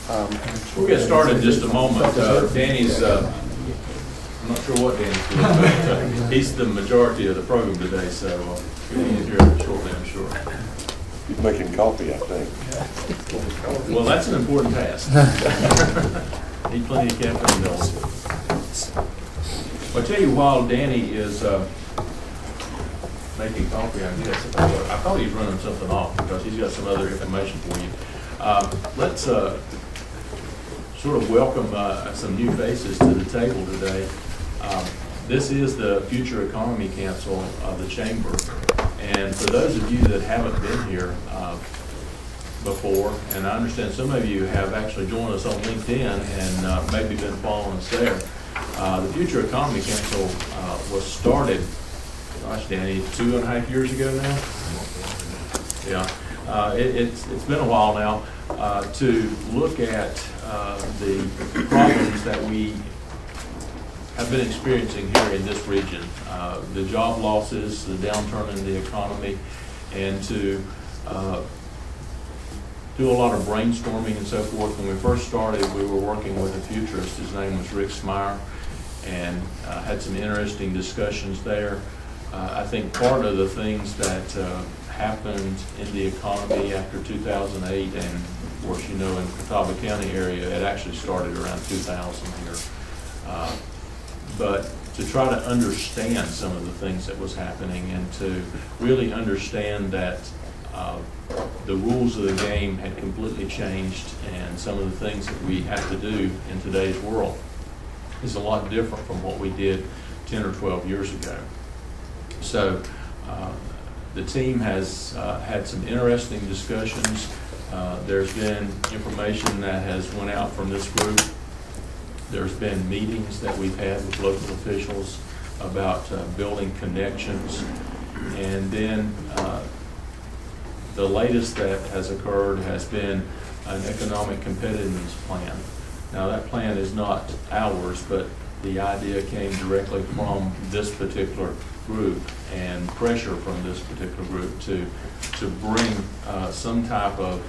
We'll get started in just a moment. Danny's, I'm not sure what Danny's doing, but he's the majority of the program today, so he'll be here shortly, I'm sure. He's making coffee, I think. Well, that's an important task. Need plenty of caffeine milk. Well, I'll tell you, while Danny is making coffee, I guess, I thought he was running something off because he's got some other information for you. Let's sort of welcome some new faces to the table today. This is the Future Economy Council of the Chamber. And for those of you that haven't been here before, and I understand some of you have actually joined us on LinkedIn and maybe been following us there, the Future Economy Council was started, gosh, Danny, 2.5 years ago now? Yeah. It's been a while now to look at the problems that we have been experiencing here in this region, the job losses, the downturn in the economy, and to do a lot of brainstorming and so forth. When we first started, we were working with a futurist. His name was Rick Smyer, and had some interesting discussions there. I think part of the things that happened in the economy after 2008, and of course, you know, in the Catawba County area, it actually started around 2000 here. But to try to understand some of the things that was happening and to really understand that the rules of the game had completely changed, and some of the things that we have to do in today's world is a lot different from what we did 10 or 12 years ago. So the team has had some interesting discussions. There's been information that has went out from this group. There's been meetings that we've had with local officials about building connections. And then the latest that has occurred has been an Economic Competitiveness plan. Now that plan is not ours, but the idea came directly from this particular group and pressure from this particular group to bring some type of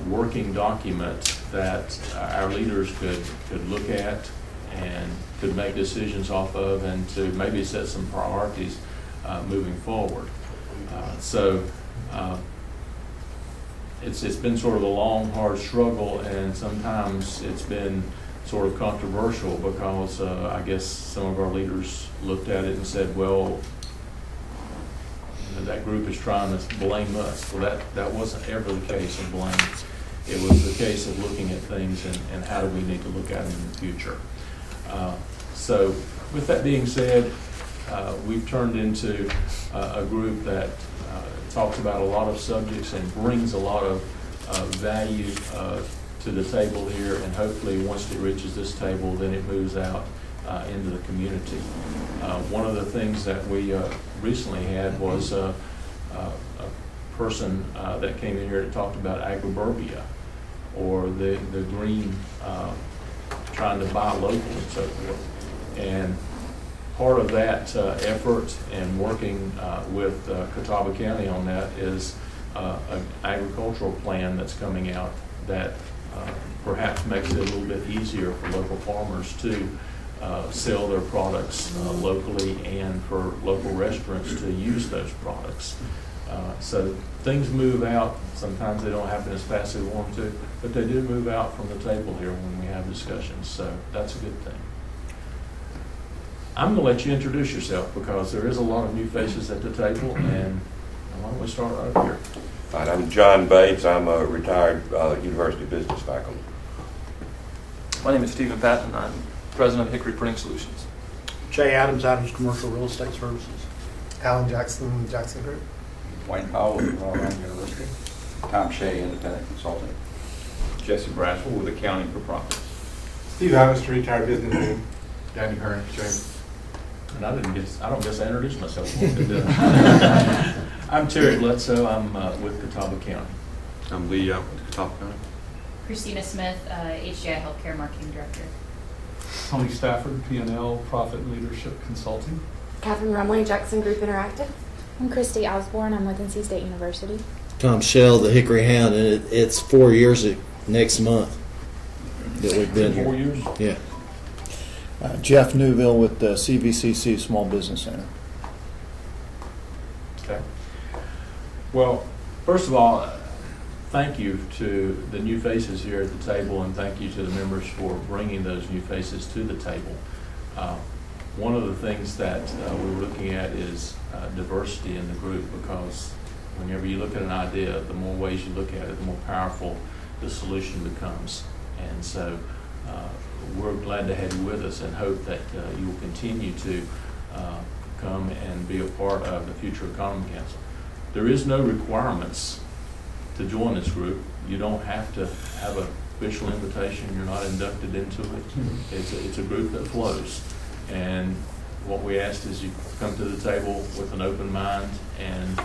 working document that our leaders could look at and could make decisions off of, and to maybe set some priorities moving forward. It's been sort of a long, hard struggle, and sometimes it's been sort of controversial because I guess some of our leaders looked at it and said, well, that group is trying to blame us. Well, that wasn't ever the case of blame. It was the case of looking at things and how do we need to look at them in the future. So with that being said, we've turned into a group that talks about a lot of subjects and brings a lot of value to the table here, and hopefully once it reaches this table, then it moves out into the community. One of the things that we recently had was a person that came in here that talked about agriburbia, or the green, trying to buy local and so forth. And part of that effort and working with Catawba County on that is an agricultural plan that's coming out that perhaps makes it a little bit easier for local farmers to sell their products locally, and for local restaurants to use those products. So things move out. Sometimes they don't happen as fast as we want to, but they do move out from the table here when we have discussions. So that's a good thing. I'm going to let you introduce yourself because there is a lot of new faces at the table, and why don't we start right up here? All right, I'm John Bates. I'm a retired University Business faculty. My name is Stephen Patton. I'm president of Hickory Printing Solutions. Jay Adams, Adams Commercial Real Estate Services. Alan Jackson, Jackson Group. Wayne Powell with Colorado University. Tom Shea, independent consultant. Jesse Braswell with Accounting for Profits. Steve Adams, retired businessman. Danny Hearn, Chamber. And I don't guess I introduced myself. I'm Terry Bledsoe. I'm with Catawba County. I'm Lee with Catawba County. Christina Smith, HGI Healthcare Marketing Director. Tony Stafford, P&L Profit Leadership Consulting. Catherine Rumley, Jackson Group Interactive. I'm Christy Osborne. I'm with NC State University. Tom Shell, the Hickory Hound, and it's 4 years next month. that we've been here. 4 years? Yeah. Jeff Newville with the CVCC Small Business Center. Okay. Well, first of all, thank you to the new faces here at the table, and thank you to the members for bringing those new faces to the table. One of the things that we're looking at is diversity in the group, because whenever you look at an idea, the more ways you look at it, the more powerful the solution becomes. And so we're glad to have you with us and hope that you will continue to come and be a part of the Future Economy Council. There is no requirements to join this group. You don't have to have an official invitation. You're not inducted into it. It's a group that flows. And what we ask is you come to the table with an open mind and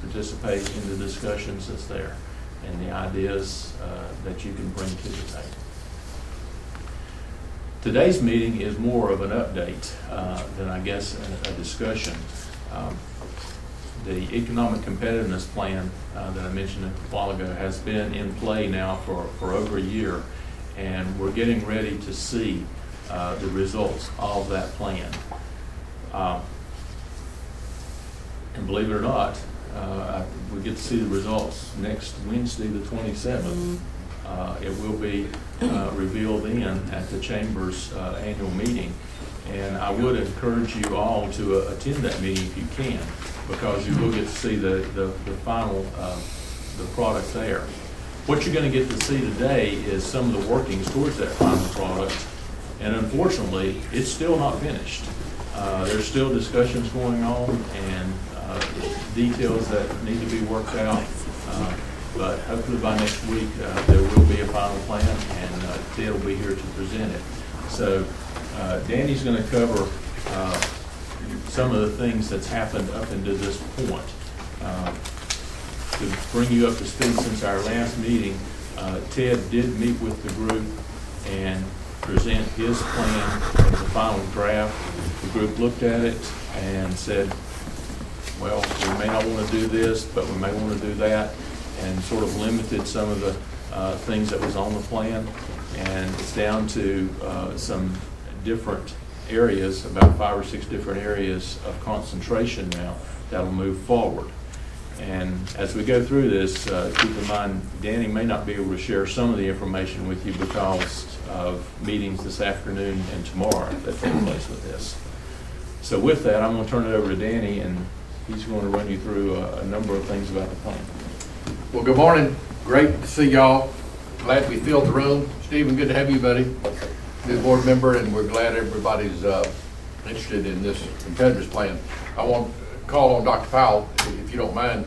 participate in the discussions that's there and the ideas that you can bring to the table. Today's meeting is more of an update than, I guess, a discussion. The Economic Competitiveness Plan that I mentioned a while ago has been in play now for over a year, and we're getting ready to see the results of that plan. And believe it or not, we get to see the results next Wednesday, the 27th. It will be revealed then at the Chamber's annual meeting. And I would encourage you all to attend that meeting if you can, because you will get to see the final the product there. What you're going to get to see today is some of the workings towards that final product. And unfortunately, it's still not finished. There's still discussions going on and details that need to be worked out. But hopefully by next week, there will be a final plan, and Ted will be here to present it. So Danny's going to cover some of the things that's happened up until this point. To bring you up to speed since our last meeting, Ted did meet with the group and present his plan as the final draft. The group looked at it and said, well, we may not want to do this, but we may want to do that, and sort of limited some of the things that was on the plan. And it's down to some different areas, about 5 or 6 different areas of concentration now that'll move forward. And as we go through this, keep in mind, Danny may not be able to share some of the information with you because of meetings this afternoon and tomorrow that take place with this. So with that, I'm going to turn it over to Danny, and he's going to run you through a number of things about the plan. Well, good morning. Great to see y'all. Glad we filled the room. Stephen, good to have you, buddy. New board member, and we're glad everybody's interested in this competitiveness plan. I want to call on Dr. Powell, if you don't mind.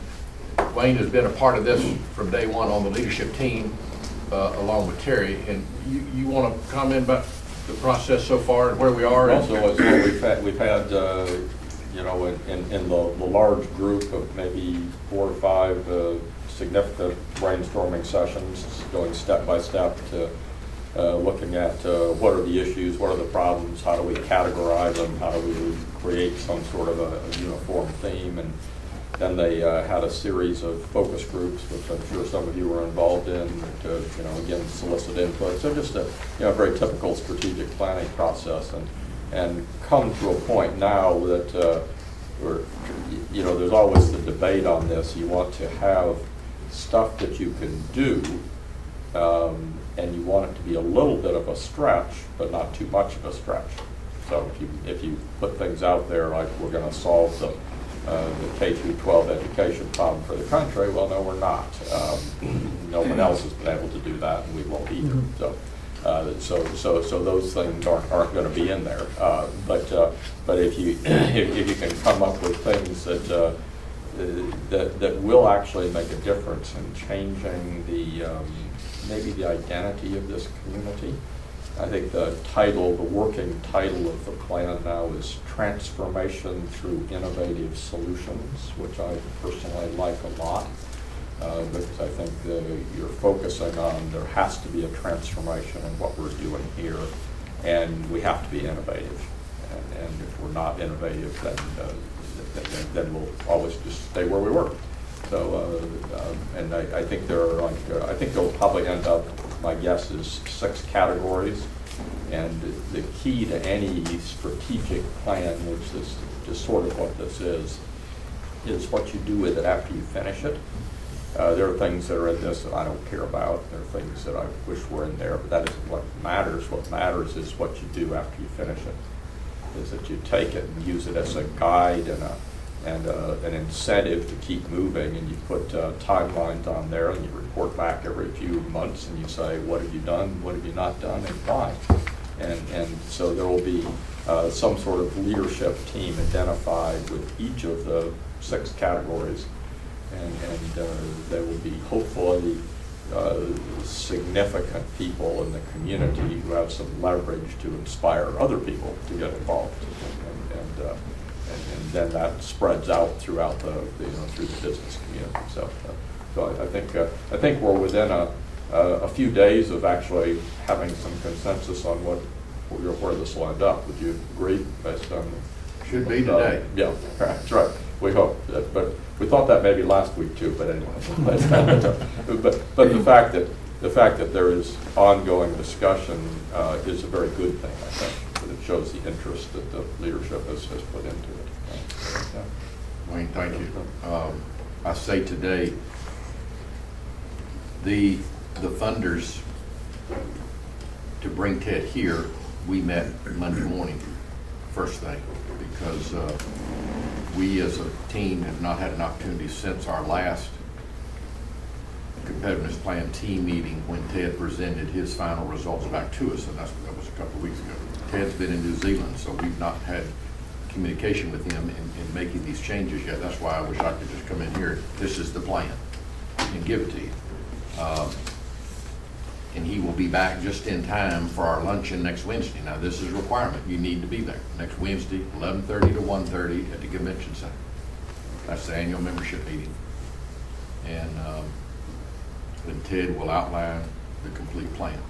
Wayne has been a part of this from day one on the leadership team, along with Terry. And you want to comment about the process so far and where we are? Also, as well, we've had you know, in the large group of maybe 4 or 5 significant brainstorming sessions, going step by step to looking at what are the issues, what are the problems, how do we categorize them, how do we create some sort of a uniform theme. And then they had a series of focus groups, which I'm sure some of you were involved in, to again solicit input. So just a very typical strategic planning process, and come to a point now that there's always the debate on this. You want to have stuff that you can do, and you want it to be a little bit of a stretch, but not too much of a stretch. So if you put things out there like we're going to solve the K through 12 education problem for the country, well, no, we're not. No one else has been able to do that, and we won't either. So those things aren't going to be in there. But if you can come up with things that will actually make a difference in changing maybe the identity of this community. I think the working title of the plan now is Transformation Through Innovative Solutions, which I personally like a lot, because I think you're focusing on there has to be a transformation in what we're doing here, and we have to be innovative. And if we're not innovative, then we'll always just stay where we were. So, and I think I think they'll probably end up my guess is 6 categories. And the key to any strategic plan, which is just sort of what this is what you do with it after you finish it. There are things that are in this that I don't care about. There are things that I wish were in there, but that isn't what matters. What matters is what you do after you finish it, is that you take it and use it as a guide and an incentive to keep moving, and you put timelines on there, and you report back every few months, and you say, what have you done, what have you not done, and why. And so there will be some sort of leadership team identified with each of the 6 categories, and there will be hopefully significant people in the community who have some leverage to inspire other people to get involved, and then that spreads out throughout through the business community. So I think we're within a few days of actually having some consensus on where this will end up. Would you agree, based on? Should be today. Yeah, that's right. We hope that, but we thought that maybe last week too. But anyway, but the fact that there is ongoing discussion is a very good thing. I think that it shows the interest that the leadership has put into it. Yeah. Wayne, thank you. I say today, the funders to bring Ted here, we met Monday morning, first thing, because we as a team have not had an opportunity since our last competitiveness plan team meeting when Ted presented his final results back to us, and that was a couple of weeks ago. Ted's been in New Zealand, so we've not had communication with him in making these changes yet. That's why I wish I could just come in here, this is the plan, and give it to you. And he will be back just in time for our luncheon next Wednesday. Now, this is a requirement. You need to be there next Wednesday, 11:30 to 1:30 at the Convention Center. That's the annual membership meeting. And then Ted will outline the complete plan.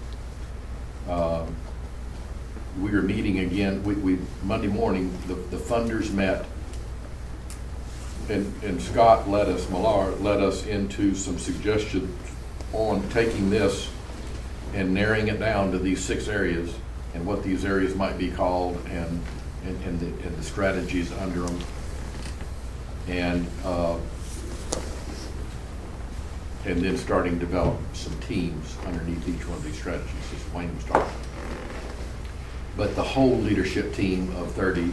We are meeting again. We Monday morning, the funders met, and Scott Millar led us into some suggestions on taking this and narrowing it down to these 6 areas and what these areas might be called and the strategies under them. And then starting to develop some teams underneath each one of these strategies, as Wayne was talking about. But the whole leadership team of 30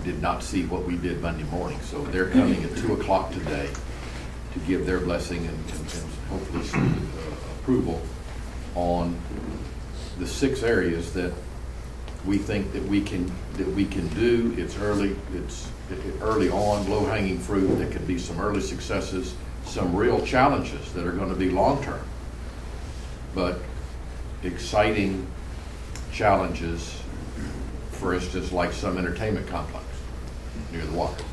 did not see what we did Monday morning, so they're coming at 2 o'clock today to give their blessing and hopefully some approval on the 6 areas that we think that we can do. It's early on, low-hanging fruit. There could be some early successes, some real challenges that are going to be long-term, but exciting challenges. For instance, like some entertainment complex near the water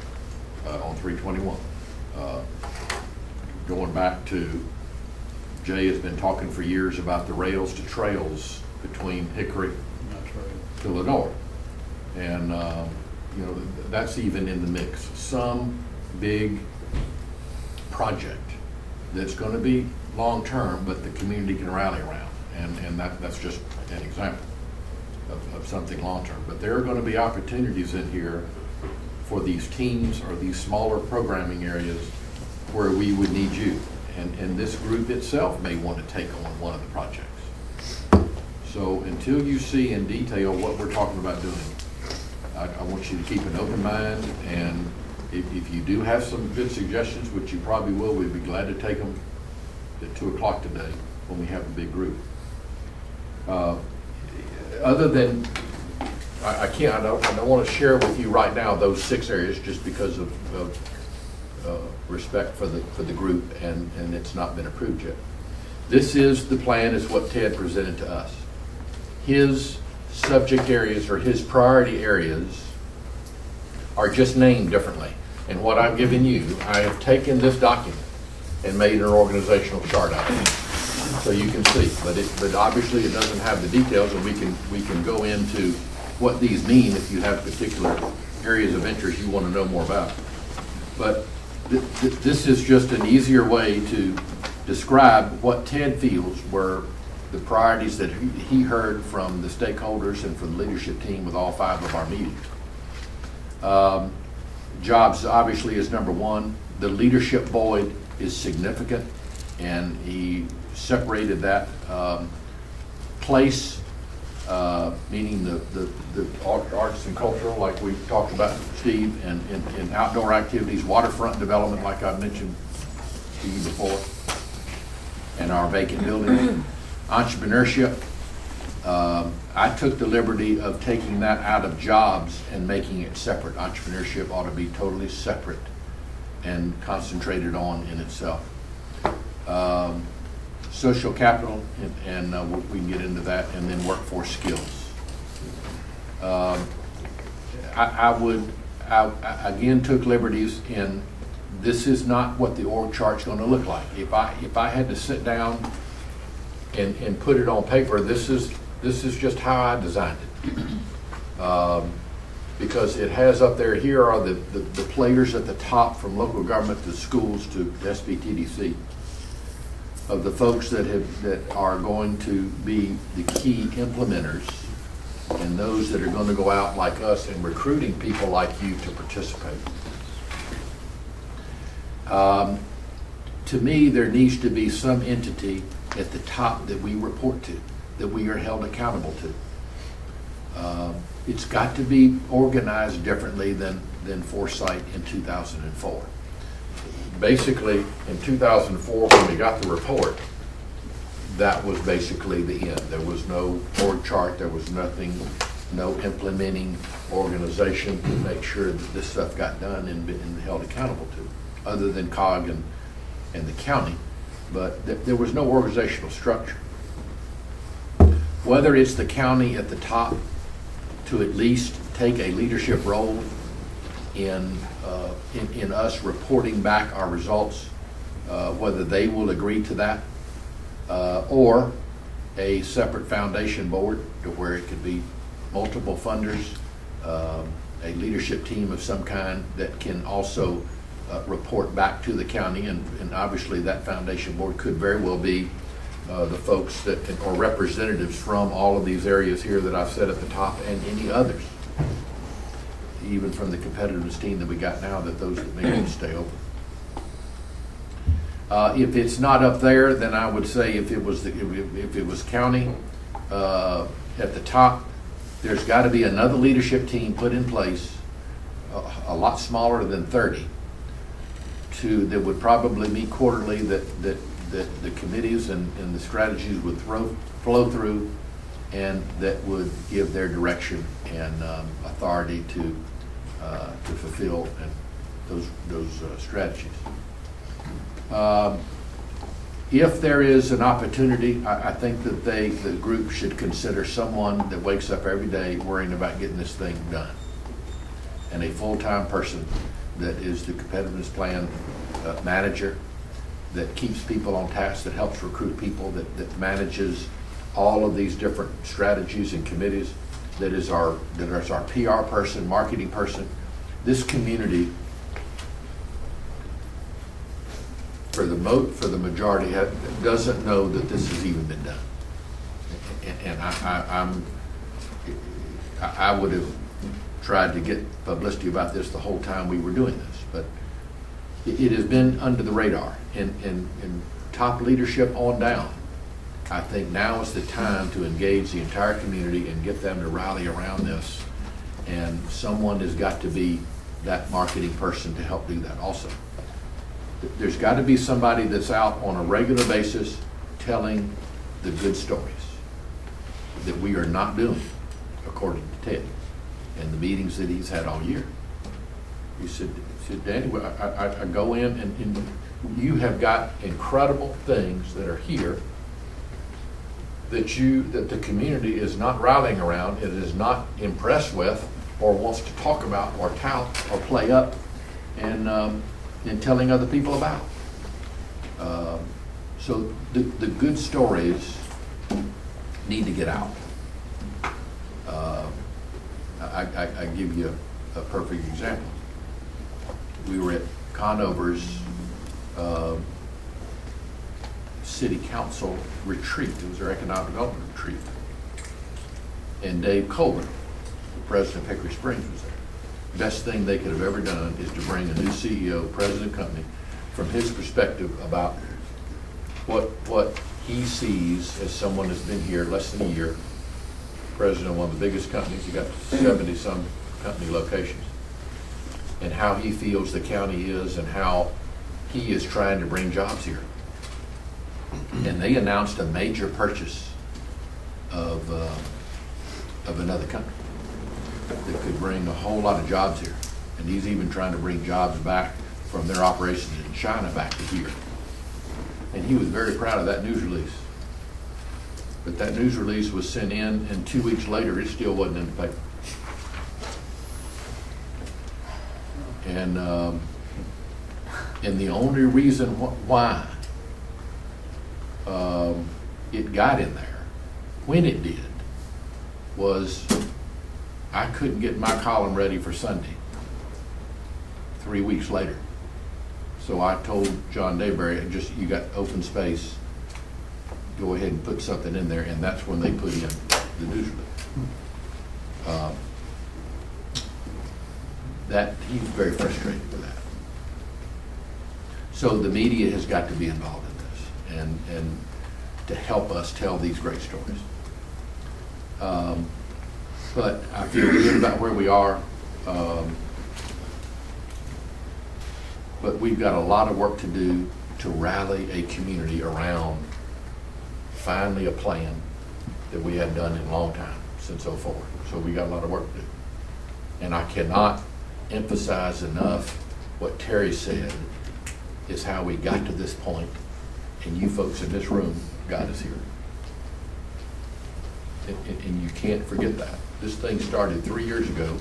on 321. Going back to, Jay has been talking for years about the rails to trails between Hickory to Lenore. And that's even in the mix. Some big project that's going to be long-term, but the community can rally around. And that's just an example of something long-term. But there are going to be opportunities in here for these teams or these smaller programming areas where we would need you. And this group itself may want to take on one of the projects. So until you see in detail what we're talking about doing, I want you to keep an open mind, and if you do have some good suggestions, which you probably will, we'd be glad to take them at 2 o'clock today when we have a big group. Other than, I don't want to share with you right now those 6 areas just because of respect for the group, and it's not been approved yet. This is the plan, is what Ted presented to us. His subject areas or his priority areas are just named differently. And what I've given you, I have taken this document and made an organizational chart out of it, so you can see. But obviously it doesn't have the details, and we can go into what these mean if you have particular areas of interest you want to know more about. But this is just an easier way to describe what Ted feels were the priorities that he heard from the stakeholders and from the leadership team with all 5 of our meetings. Jobs obviously is number 1. The leadership void is significant, and he separated that. Place, meaning the arts and cultural, like we talked about, Steve, and outdoor activities, waterfront development, like I mentioned to you before, and our vacant buildings. Entrepreneurship, I took the liberty of taking that out of jobs and making it separate. Entrepreneurship ought to be totally separate and concentrated on in itself. Social capital, and we can get into that, and then workforce skills. I again took liberties in, this is not what the org chart's going to look like. If I had to sit down and put it on paper, this is just how I designed it. Because it has up there, here are the players at the top, from local government to schools to SBTDC, of the folks that are going to be the key implementers, and those that are going to go out like us and recruiting people like you to participate. To me, there needs to be some entity at the top that we report to, that we are held accountable to. It's got to be organized differently than Foresight in 2004. Basically, in 2004, when we got the report, that was basically the end. There was no org chart, there was nothing, no implementing organization to make sure that this stuff got done and held accountable to, other than COG and the county. But there was no organizational structure. Whether it's the county at the top to at least take a leadership role in us reporting back our results, whether they will agree to that, or a separate foundation board to where it could be multiple funders, a leadership team of some kind that can also report back to the county, and obviously that foundation board could very well be the folks that or representatives from all of these areas here that I've said at the top, and any others, even from the competitiveness team that we got now, that those that may need to stay open. If it's not up there, then I would say if it was county at the top, there's got to be another leadership team put in place, a lot smaller than 30, that would probably meet quarterly, that the committees and the strategies would flow through, and that would give their direction and authority to fulfill those strategies. If there is an opportunity, I think that the group should consider someone that wakes up every day worrying about getting this thing done, and a full-time person that is the competitiveness plan manager, that keeps people on task, that helps recruit people, that manages all of these different strategies and committees, that is our PR person, marketing person. This community, for the majority, doesn't know that this has even been done. And I would have tried to get publicity about this the whole time we were doing this, but it has been under the radar, and top leadership on down. I think now is the time to engage the entire community and get them to rally around this, and someone has got to be that marketing person to help do that also. There's got to be somebody that's out on a regular basis telling the good stories that we are not doing, according to Ted, and the meetings that he's had all year. He said, Danny, I go in and you have got incredible things that are here that the community is not rallying around, it is not impressed with, or wants to talk about, or tout, or play up, and telling other people about. So the good stories need to get out. I give you a perfect example. We were at Conover's city council retreat. It was their economic development retreat. And Dave Colburn, the president of Hickory Springs, was there. Best thing they could have ever done is to bring a new CEO, president of the company, from his perspective about what he sees as someone that's been here less than a year, president of one of the biggest companies. He got 70-some company locations, and how he feels the county is and how he is trying to bring jobs here. And they announced a major purchase of another company that could bring a whole lot of jobs here. And he's even trying to bring jobs back from their operations in China back to here. And he was very proud of that news release. But that news release was sent in, and 2 weeks later, it still wasn't in the paper. And the only reason why it got in there, when it did, was I couldn't get my column ready for Sunday 3 weeks later. So I told John Dayberry, you got open space, go ahead and put something in there, and that's when they put in the news release. That he's very frustrated with that. So the media has got to be involved in this and to help us tell these great stories. But I feel good about where we are. But we've got a lot of work to do to rally a community around finally a plan that we hadn't done in a long time, since '04. So we got a lot of work to do. And I cannot emphasize enough what Terry said is how we got to this point, and you folks in this room got us here. And you can't forget that. This thing started 3 years ago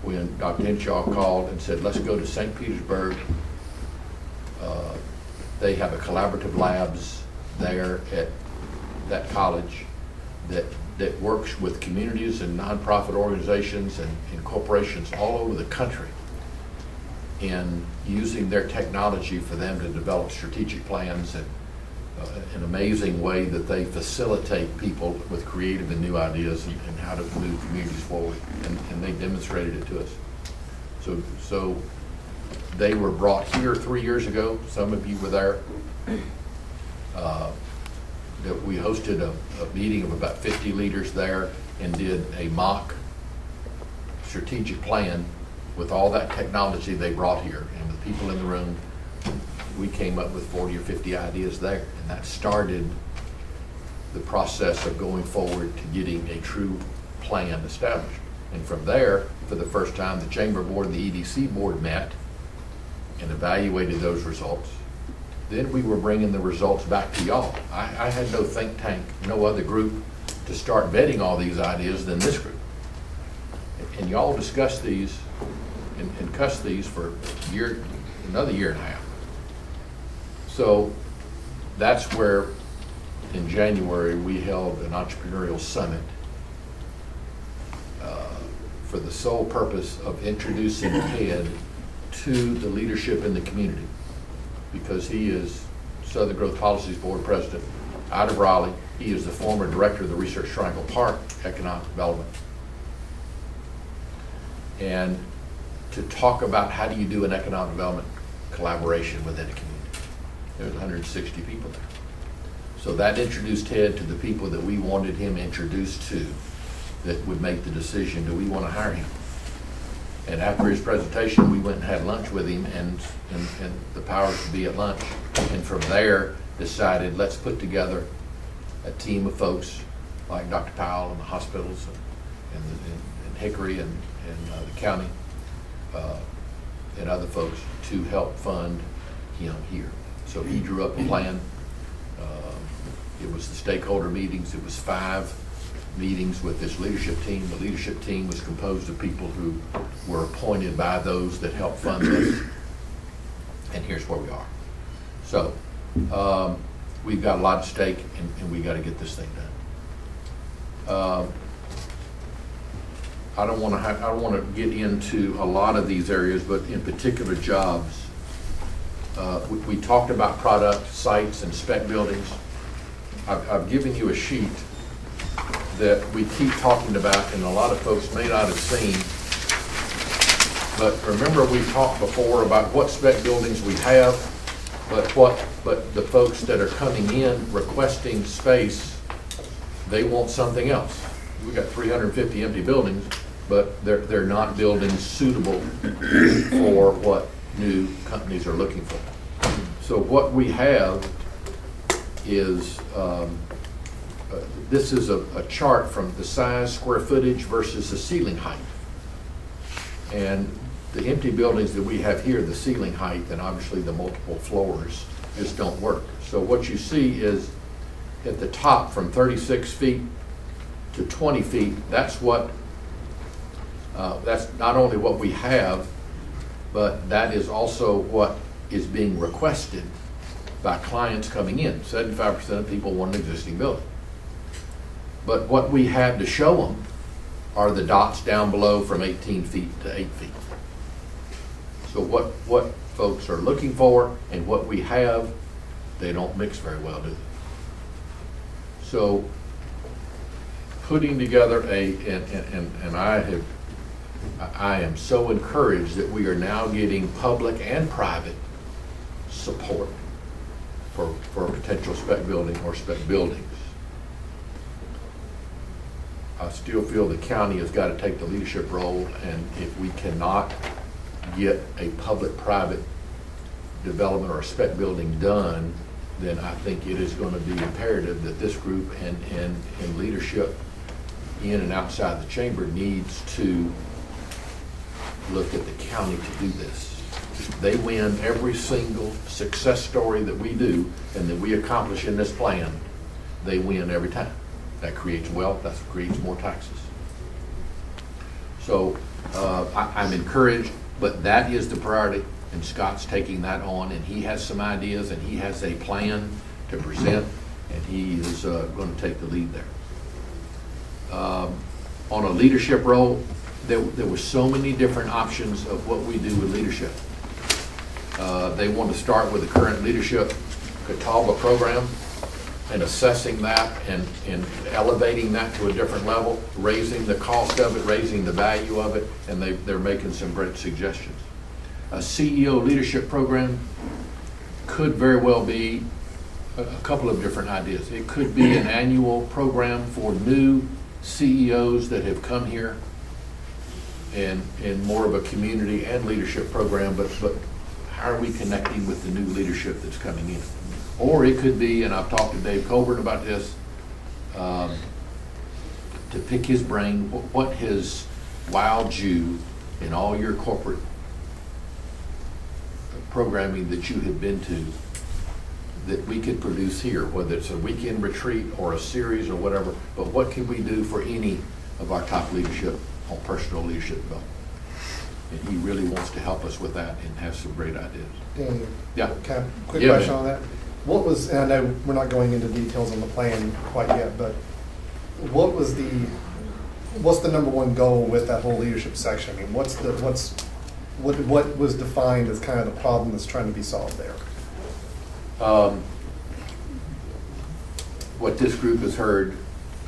when Dr. Henshaw called and said, let's go to St. Petersburg. They have a collaborative labs there at that college that works with communities and nonprofit organizations and corporations all over the country in using their technology for them to develop strategic plans and an amazing way that they facilitate people with creative and new ideas and how to move communities forward. And they demonstrated it to us. So they were brought here 3 years ago. Some of you were there. That we hosted a meeting of about 50 leaders there and did a mock strategic plan with all that technology they brought here and the people in the room. We came up with 40 or 50 ideas there, and that started the process of going forward to getting a true plan established. And from there, for the first time, the Chamber Board and the EDC Board met and evaluated those results. Then we were bringing the results back to y'all. I had no think tank, no other group to start vetting all these ideas than this group. And y'all discussed these and cussed these for another year and a half. So that's where in January we held an entrepreneurial summit for the sole purpose of introducing Ted to the leadership in the community, because he is Southern Growth Policies Board President out of Raleigh. He is the former director of the Research Triangle Park Economic Development. And to talk about how do you do an economic development collaboration within a community. There's 160 people there. So that introduced Ted to the people that we wanted him introduced to that would make the decision, do we want to hire him? And after his presentation, we went and had lunch with him, and the powers to be at lunch. And from there, decided let's put together a team of folks like Dr. Powell and the hospitals and Hickory and the county and other folks to help fund him here. So he drew up a plan. It was the stakeholder meetings. It was 5 meetings with this leadership team. The leadership team was composed of people who were appointed by those that helped fund this. And here's where we are. So we've got a lot at stake, and we got to get this thing done. I don't want to get into a lot of these areas, but in particular jobs. We talked about product, sites, and spec buildings. I've given you a sheet that we keep talking about, and a lot of folks may not have seen. But remember, we talked before about what spec buildings we have, but the folks that are coming in requesting space, they want something else. We got 350 empty buildings, but they're not buildings suitable for what new companies are looking for. So what we have is, this is a chart from the size, square footage versus the ceiling height. And the empty buildings that we have here, the ceiling height and obviously the multiple floors just don't work. So what you see is at the top from 36 feet to 20 feet, that's what, that's not only what we have, but that is also what is being requested by clients coming in. 75% of people want an existing building. But what we have to show them are the dots down below from 18 feet to 8 feet. So what folks are looking for and what we have, they don't mix very well, do they? So putting together I am so encouraged that we are now getting public and private support for a potential spec building or spec buildings. I still feel the county has got to take the leadership role, and if we cannot get a public-private development or a spec building done, then I think it is going to be imperative that this group and leadership in and outside the chamber needs to look at the county to do this. They win every single success story that we do and that we accomplish in this plan. They win every time. That creates wealth, that creates more taxes. So I'm encouraged, but that is the priority, and Scott's taking that on, and he has some ideas, and he has a plan to present, and he is going to take the lead there. On a leadership role, there were so many different options of what we do with leadership. They want to start with the current leadership Catawba program and assessing that and elevating that to a different level, raising the cost of it, raising the value of it, and they're making some great suggestions. A CEO leadership program could very well be a couple of different ideas. It could be an annual program for new CEOs that have come here, and more of a community and leadership program, but how are we connecting with the new leadership that's coming in? Or it could be, and I've talked to Dave Colburn about this, to pick his brain, what has wowed you in all your corporate programming that you have been to that we could produce here, whether it's a weekend retreat or a series or whatever, but what can we do for any of our top leadership on personal leadership development? And he really wants to help us with that and has some great ideas. Daniel, yeah. Quick question on that. What was, and I know we're not going into details on the plan quite yet, but what's the number one goal with that whole leadership section? I mean, what was defined as kind of the problem that's trying to be solved there? What this group has heard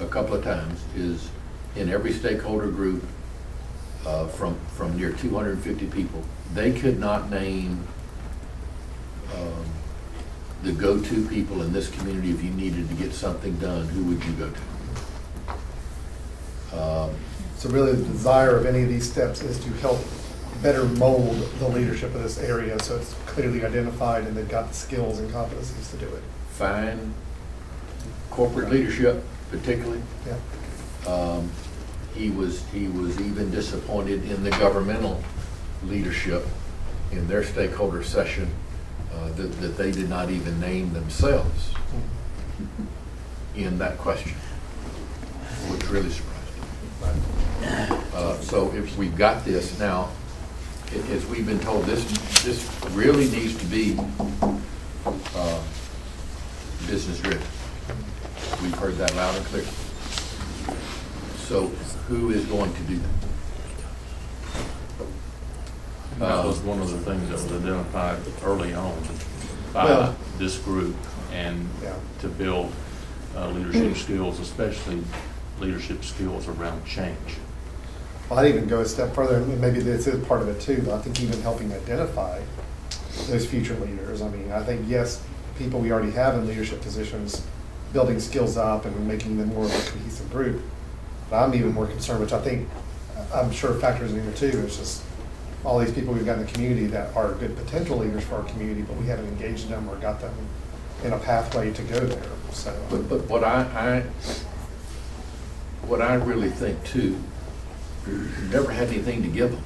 a couple of times is in every stakeholder group from near 250 people, they could not name the go-to people in this community. If you needed to get something done, who would you go to? So really the desire of any of these steps is to help better mold the leadership of this area so it's clearly identified and they've got the skills and competencies to do it. Fine corporate leadership, particularly. Yeah. He was even disappointed in the governmental leadership in their stakeholder session that they did not even name themselves in that question, which really surprised me. So if we've got this now, as we've been told, this really needs to be business driven. We've heard that loud and clear. So who is going to do that? That was one of the things that was identified early on by Well- this group, and Yeah. to build leadership skills, especially leadership skills around change. Well, I'd even go a step further, and maybe this is part of it too, but I think even helping identify those future leaders. I mean, I think, yes, people we already have in leadership positions, building skills up and making them more of a cohesive group. But I'm even more concerned, which I think, I'm sure factors in here too, it's just all these people we've got in the community that are good potential leaders for our community, but we haven't engaged them or got them in a pathway to go there, so. But what I really think too, you never had anything to give them,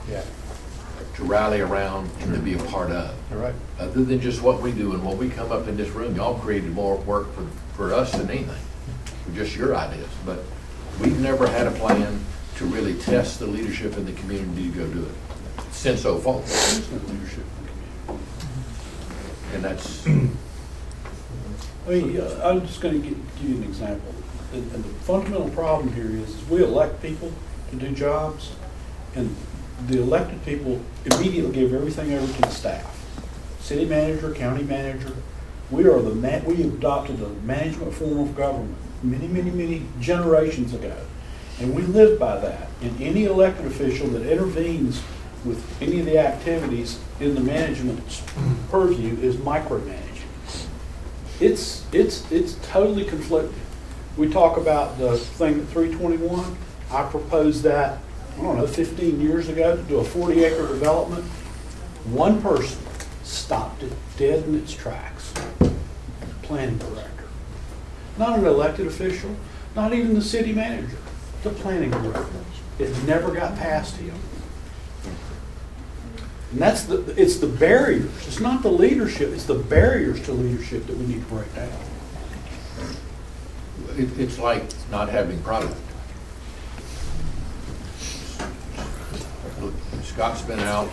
Yeah, to rally around and to be a part of. you're right. Other than just what we do and what we come up in this room, y'all created more work for us than anything, for just your ideas. But we've never had a plan to really test the leadership in the community to go do it, since so far. There's no leadership in the community. And that's, I mean, I'm just going to give you an example. And the fundamental problem here is we elect people to do jobs, and the elected people immediately give everything over to the staff. City manager, county manager. We adopted the management form of government many generations ago, and we live by that. And any elected official that intervenes with any of the activities in the management's purview is micromanaging. It's totally conflicting. We talk about the thing at 321. I proposed that, I don't know, 15 years ago to do a 40-acre development. One person stopped it dead in its tracks. Planning director. Not an elected official, not even the city manager, the planning director. It never got past him. And it's the barriers. It's not the leadership, it's the barriers to leadership that we need to break down. it's like not having product. Scott's been out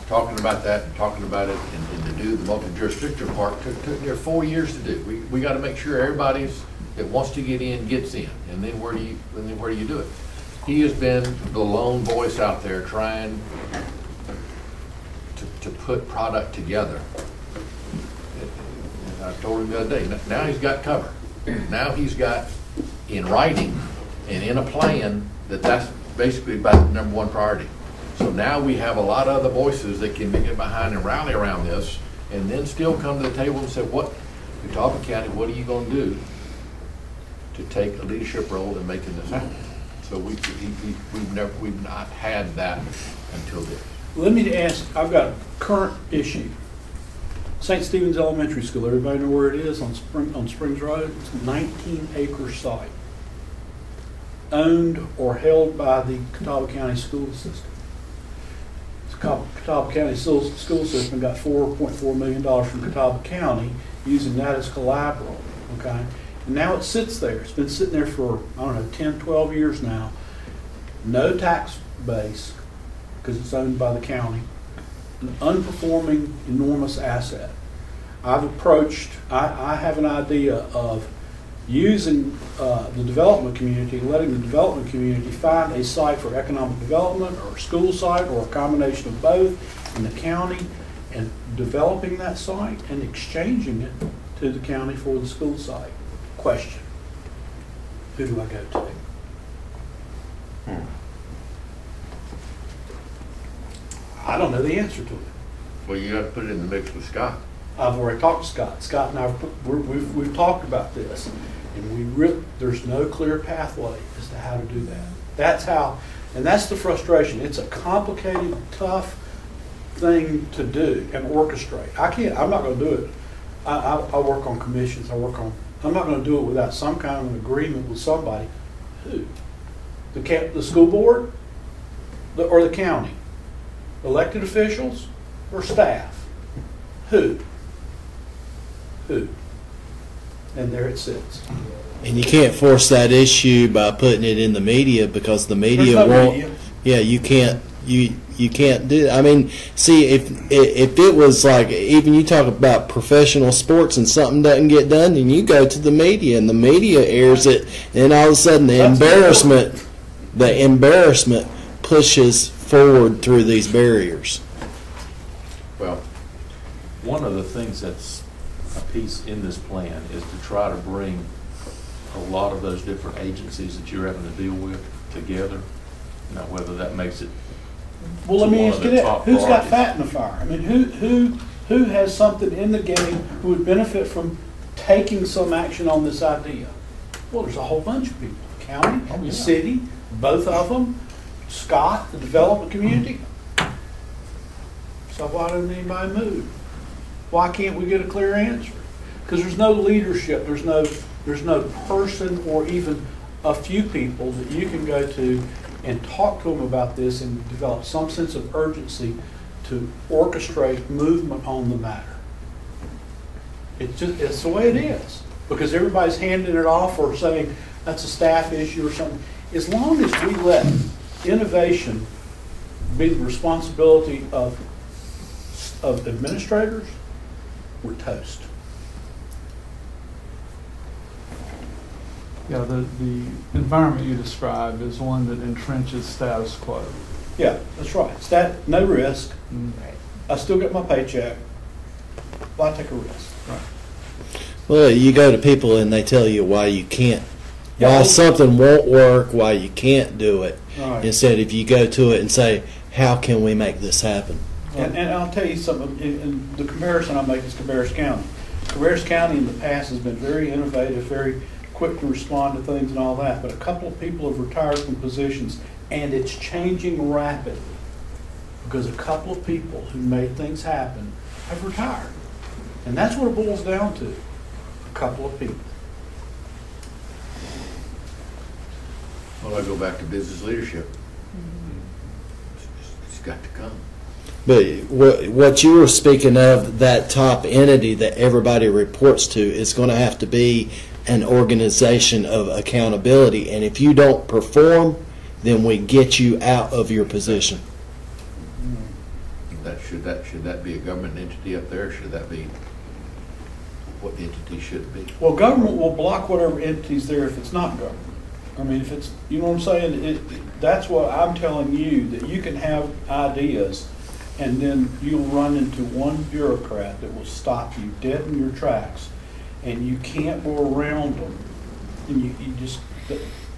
talking about that, and to do the multi-jurisdiction part took there 4 years to do. We got to make sure everybody that wants to get in gets in, and then where do you do it? He has been the lone voice out there trying to put product together. And I told him the other day, now he's got cover. Now he's got in writing and in a plan that's basically about the number one priority. So now we have a lot of other voices that can get behind and rally around this, and then still come to the table and say, what, Catawba County, what are you going to do to take a leadership role in making this happen? So we've not had that until this. Let me ask, I've got a current issue. St. Stephen's Elementary School, everybody know where it is on Springs Road? It's a 19-acre site, owned or held by the Catawba County School System. The Catawba County School System got $4.4 million from Catawba County, using that as collateral, okay? And now it sits there. It's been sitting there for, I don't know, 10, 12 years now. No tax base, because it's owned by the county. An unperforming, enormous asset. I've approached, I have an idea of using the development community, letting the development community find a site for economic development or a school site or a combination of both in the county, and developing that site and exchanging it to the county for the school site. Question: who do I go to? I don't know the answer to it. Well, you got to put it in the mix with Scott. I've already talked to Scott. Scott and I, we've talked about this, and there's no clear pathway as to how to do that. That's how, and that's the frustration. It's a complicated, tough thing to do and orchestrate. I'm not going to do it. I work on commissions. I'm not going to do it without some kind of an agreement with somebody. Who? The school board, or the county? Elected officials or staff? Who? And there it sits. And you can't force that issue by putting it in the media, because the media There's no won't. media. Yeah, you can't. You can't do it. I mean, see, if it was like, even you talk about professional sports and something doesn't get done, then you go to the media and the media airs it, and all of a sudden the embarrassment pushes forward through these barriers. Well, one of the things that's a piece in this plan is to try to bring a lot of those different agencies that you're having to deal with together. Now, whether that makes it Well, let me one ask of you the that. top Who's got priorities. fat in the fire? I mean, who has something in the game who would benefit from taking some action on this idea? Well, there's a whole bunch of people. The county, Oh, yeah. the city, both of them, Scott, the development community. So why doesn't anybody move? Why can't we get a clear answer? Because there's no leadership, there's no person or even a few people that you can go to and talk to them about this and develop some sense of urgency to orchestrate movement on the matter. It's the way it is. Because everybody's handing it off or saying that's a staff issue or something. As long as we let innovation be the responsibility of administrators, we're toast. Yeah, the environment you described is one that entrenches status quo. Yeah, that's right. No risk. I still get my paycheck. Why take a risk? Right. Well, you go to people and they tell you why you can't, Yeah, why something won't work, why you can't do it. Right. Instead, if you go to it and say, how can we make this happen? And I'll tell you something, and the comparison I make is Cabarrus County. Cabarrus County in the past has been very innovative, very quick to respond to things and all that, but a couple of people have retired from positions, and it's changing rapidly because a couple of people who made things happen have retired. And that's what it boils down to, a couple of people. Well, I go back to business leadership. It's got to come. But what you were speaking of, that top entity that everybody reports to, is going to have to be an organization of accountability. And if you don't perform, then we get you out of your position. Should that be a government entity up there? Should that be what the entity should be? Well, government will block whatever entity's there if it's not government. I mean, if it's, you know what I'm saying? That's what I'm telling you, that you can have ideas and then you'll run into one bureaucrat that will stop you dead in your tracks and you can't go around them. And you just,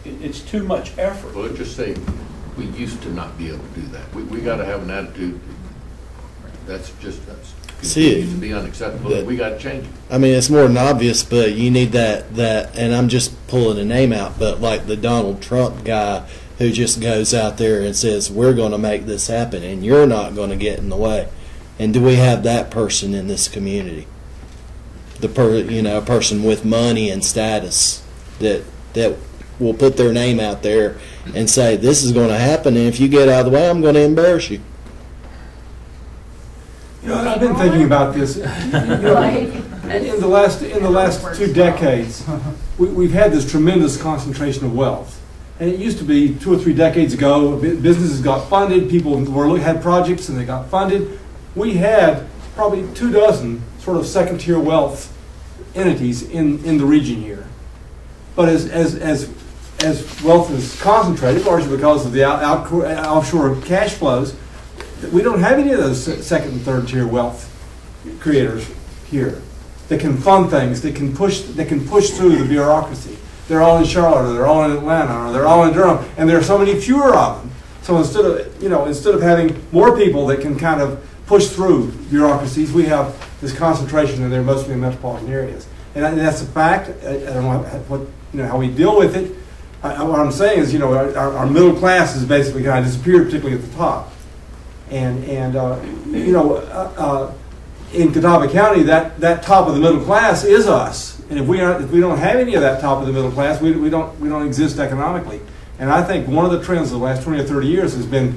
it's too much effort. Well, let's just say we used to not be able to do that. We got to have an attitude that's continues to be unacceptable. We got to change it. I mean, it's more than obvious, but you need that, and I'm just pulling a name out, but like the Donald Trump guy who just goes out there and says, we're going to make this happen, and you're not going to get in the way. And do we have that person in this community? A person with money and status that will put their name out there and say, this is going to happen, and if you get out of the way, I'm going to embarrass you. You know, I've been thinking about this. In the last 2 decades, we've had this tremendous concentration of wealth. And it used to be 2 or 3 decades ago, businesses got funded, people had projects and they got funded. We had probably 24 sort of second-tier wealth entities in the region here. But as wealth is concentrated, largely because of the offshore cash flows, we don't have any of those second and third tier wealth creators here that can fund things, that can push through the bureaucracy. They're all in Charlotte, or they're all in Atlanta, or they're all in Durham, and there are so many fewer of them. So instead of having more people that can kind of push through bureaucracies, we have this concentration, and they're mostly in metropolitan areas. And that's a fact. I don't know how we deal with it. What I'm saying is, our middle class has basically kind of disappeared, particularly at the top. And in Catawba County, that top of the middle class is us. And if we don't have any of that top of the middle class, we don't exist economically. And I think one of the trends of the last 20 or 30 years has been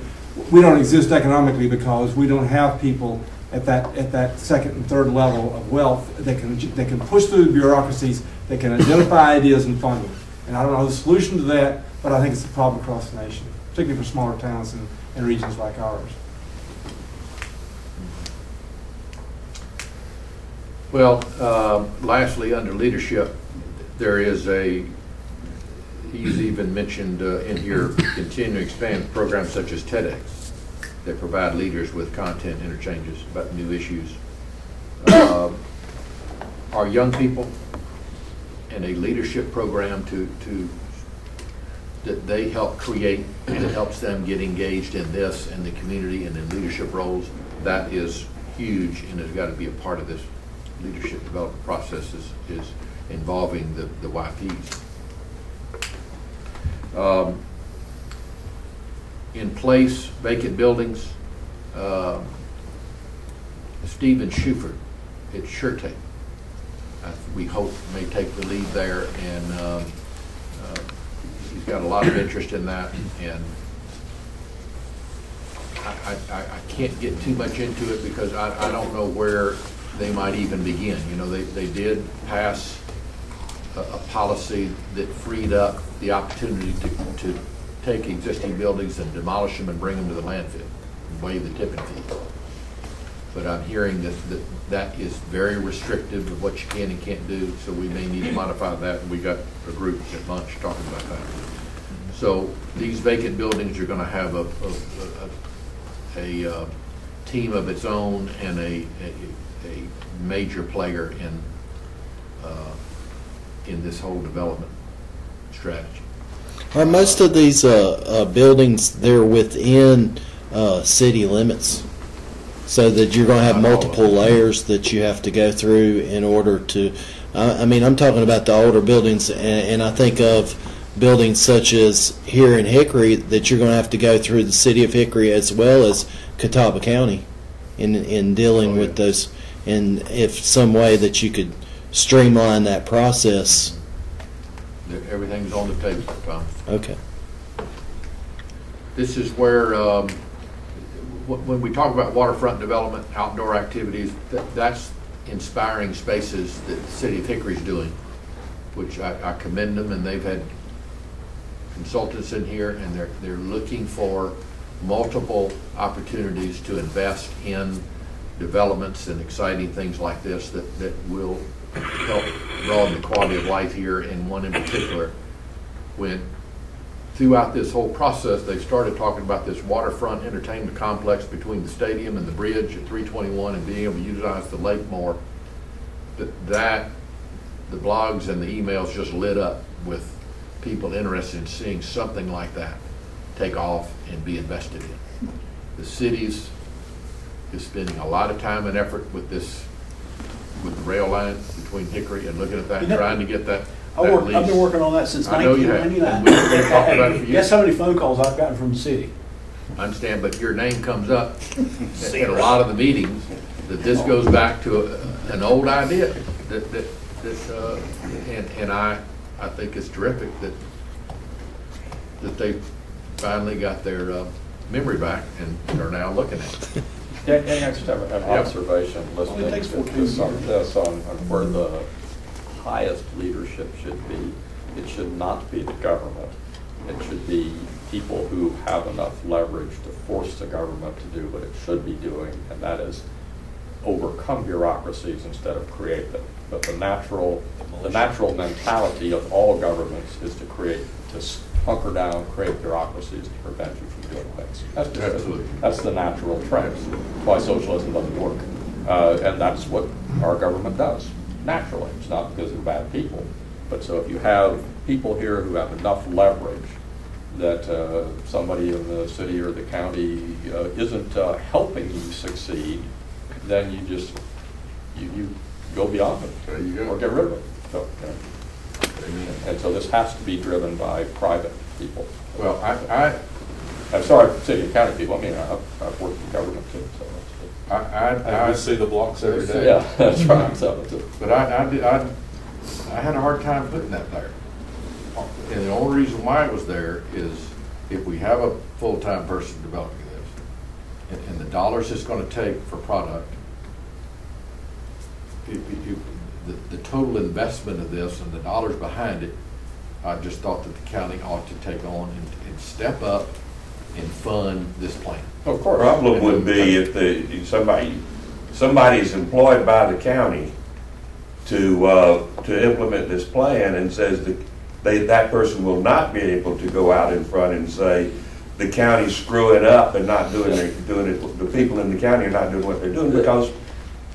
we don't exist economically because we don't have people at that second and third level of wealth that can push through the bureaucracies, that can identify ideas and funding. And I don't know the solution to that, but I think it's a problem across the nation, particularly for smaller towns and regions like ours. Well, lastly, under leadership, there is he's even mentioned in here, continue to expand programs such as TEDx. They provide leaders with content interchanges about new issues. Our young people and a leadership program that they help create that helps them get engaged in this and the community and in leadership roles, that is huge and has got to be a part of this leadership development process is involving the YPs. In place, vacant buildings, Stephen Schufert at SureTape, we hope may take the lead there, and he's got a lot of interest in that, and I can't get too much into it because I don't know where they might even begin. You know, they did pass a policy that freed up the opportunity to take existing buildings and demolish them and bring them to the landfill and waive the tipping fee. But I'm hearing that is very restrictive of what you can and can't do, so we may need to modify that, and we got a group at lunch talking about that. So these vacant buildings are going to have a team of its own and a major player in this whole development strategy. Are most of these buildings they're within city limits, so that you're going to have multiple layers that you have to go through in order to? I mean, I'm talking about the older buildings, and I think of buildings such as here in Hickory that you're going to have to go through the city of Hickory as well as Catawba County in dealing with those. And if some way that you could streamline that process. Everything's on the table, Tom. Okay. This is where, when we talk about waterfront development, outdoor activities, that's inspiring spaces that the city of Hickory is doing, which I commend them, and they've had consultants in here, and they're looking for multiple opportunities to invest in developments and exciting things like this that will help broaden the quality of life here. And one in particular, when throughout this whole process they started talking about this waterfront entertainment complex between the stadium and the bridge at 321 and being able to utilize the lake more, the blogs and the emails just lit up with people interested in seeing something like that take off and be invested in. The city's is spending a lot of time and effort with the rail line between Hickory and looking at that, trying to get that I've been working on that since 1999. Guess how many phone calls I've gotten from the city? I understand, but your name comes up at a lot of the meetings that this goes back to an old idea and I think it's terrific that they finally got their memory back and are now looking at it. Yeah, I just have an observation listening to some of this on where the highest leadership should be. It should not be the government. It should be people who have enough leverage to force the government to do what it should be doing, and that is overcome bureaucracies instead of create them. But the natural mentality of all governments is to hunker down, create bureaucracies to prevent you from doing things. That's the natural trend. That's why socialism doesn't work. And that's what our government does, naturally. It's not because they're bad people. But so if you have people here who have enough leverage that somebody in the city or the county isn't helping you succeed, then you go beyond it. There you go. Or get rid of it. So, and so this has to be driven by private people. Well, I'm sorry, city and county people. I mean, I've worked in government too. So I see the blocks every day. Yeah, that's right. So, but I had a hard time putting that there. And the only reason why it was there is if we have a full-time person developing this, and the dollars it's going to take for product, the total investment of this and the dollars behind it, I just thought that the county ought to take on and step up and fund this plan. Of course. The problem would be if somebody is employed by the county to implement this plan and says that person will not be able to go out in front and say, the county's screwing up and not doing it, the people in the county are not doing what they're doing because it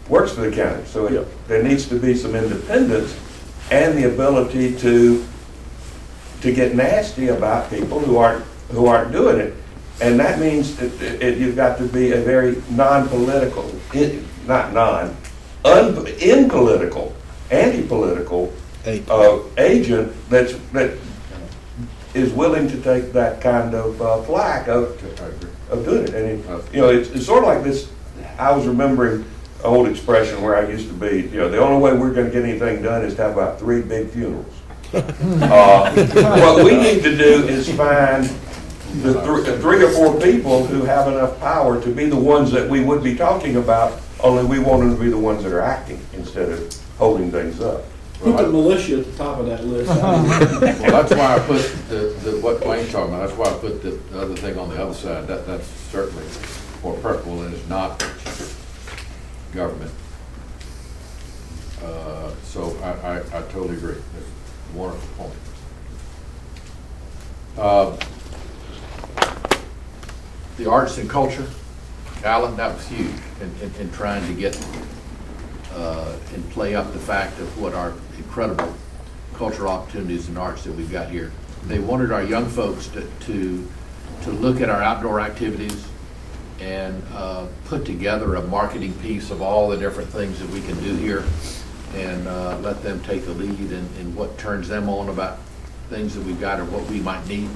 works for the county. So there needs to be some independence and the ability to get nasty about people who aren't doing it. And that means that you've got to be a very non-political, impolitical, anti-political agent that is willing to take that kind of flack of doing it. And it's sort of like this. I was remembering an old expression where I used to be. The only way we're going to get anything done is to have about 3 big funerals. What we need to do is find the 3 or 4 people who have enough power to be the ones that we would be talking about, only we want them to be the ones that are acting instead of holding things up. Put the militia at the top of that list. Well, that's why I put what Wayne's talking about. That's why I put the other thing on the other side. That's certainly more preferable and is not government. So I totally agree. That's a wonderful point. The arts and culture, Alan, that was huge in trying to get and play up the fact of what our incredible cultural opportunities in arts that we've got here. They wanted our young folks to look at our outdoor activities and put together a marketing piece of all the different things that we can do here and let them take the lead in what turns them on about things that we've got or what we might need.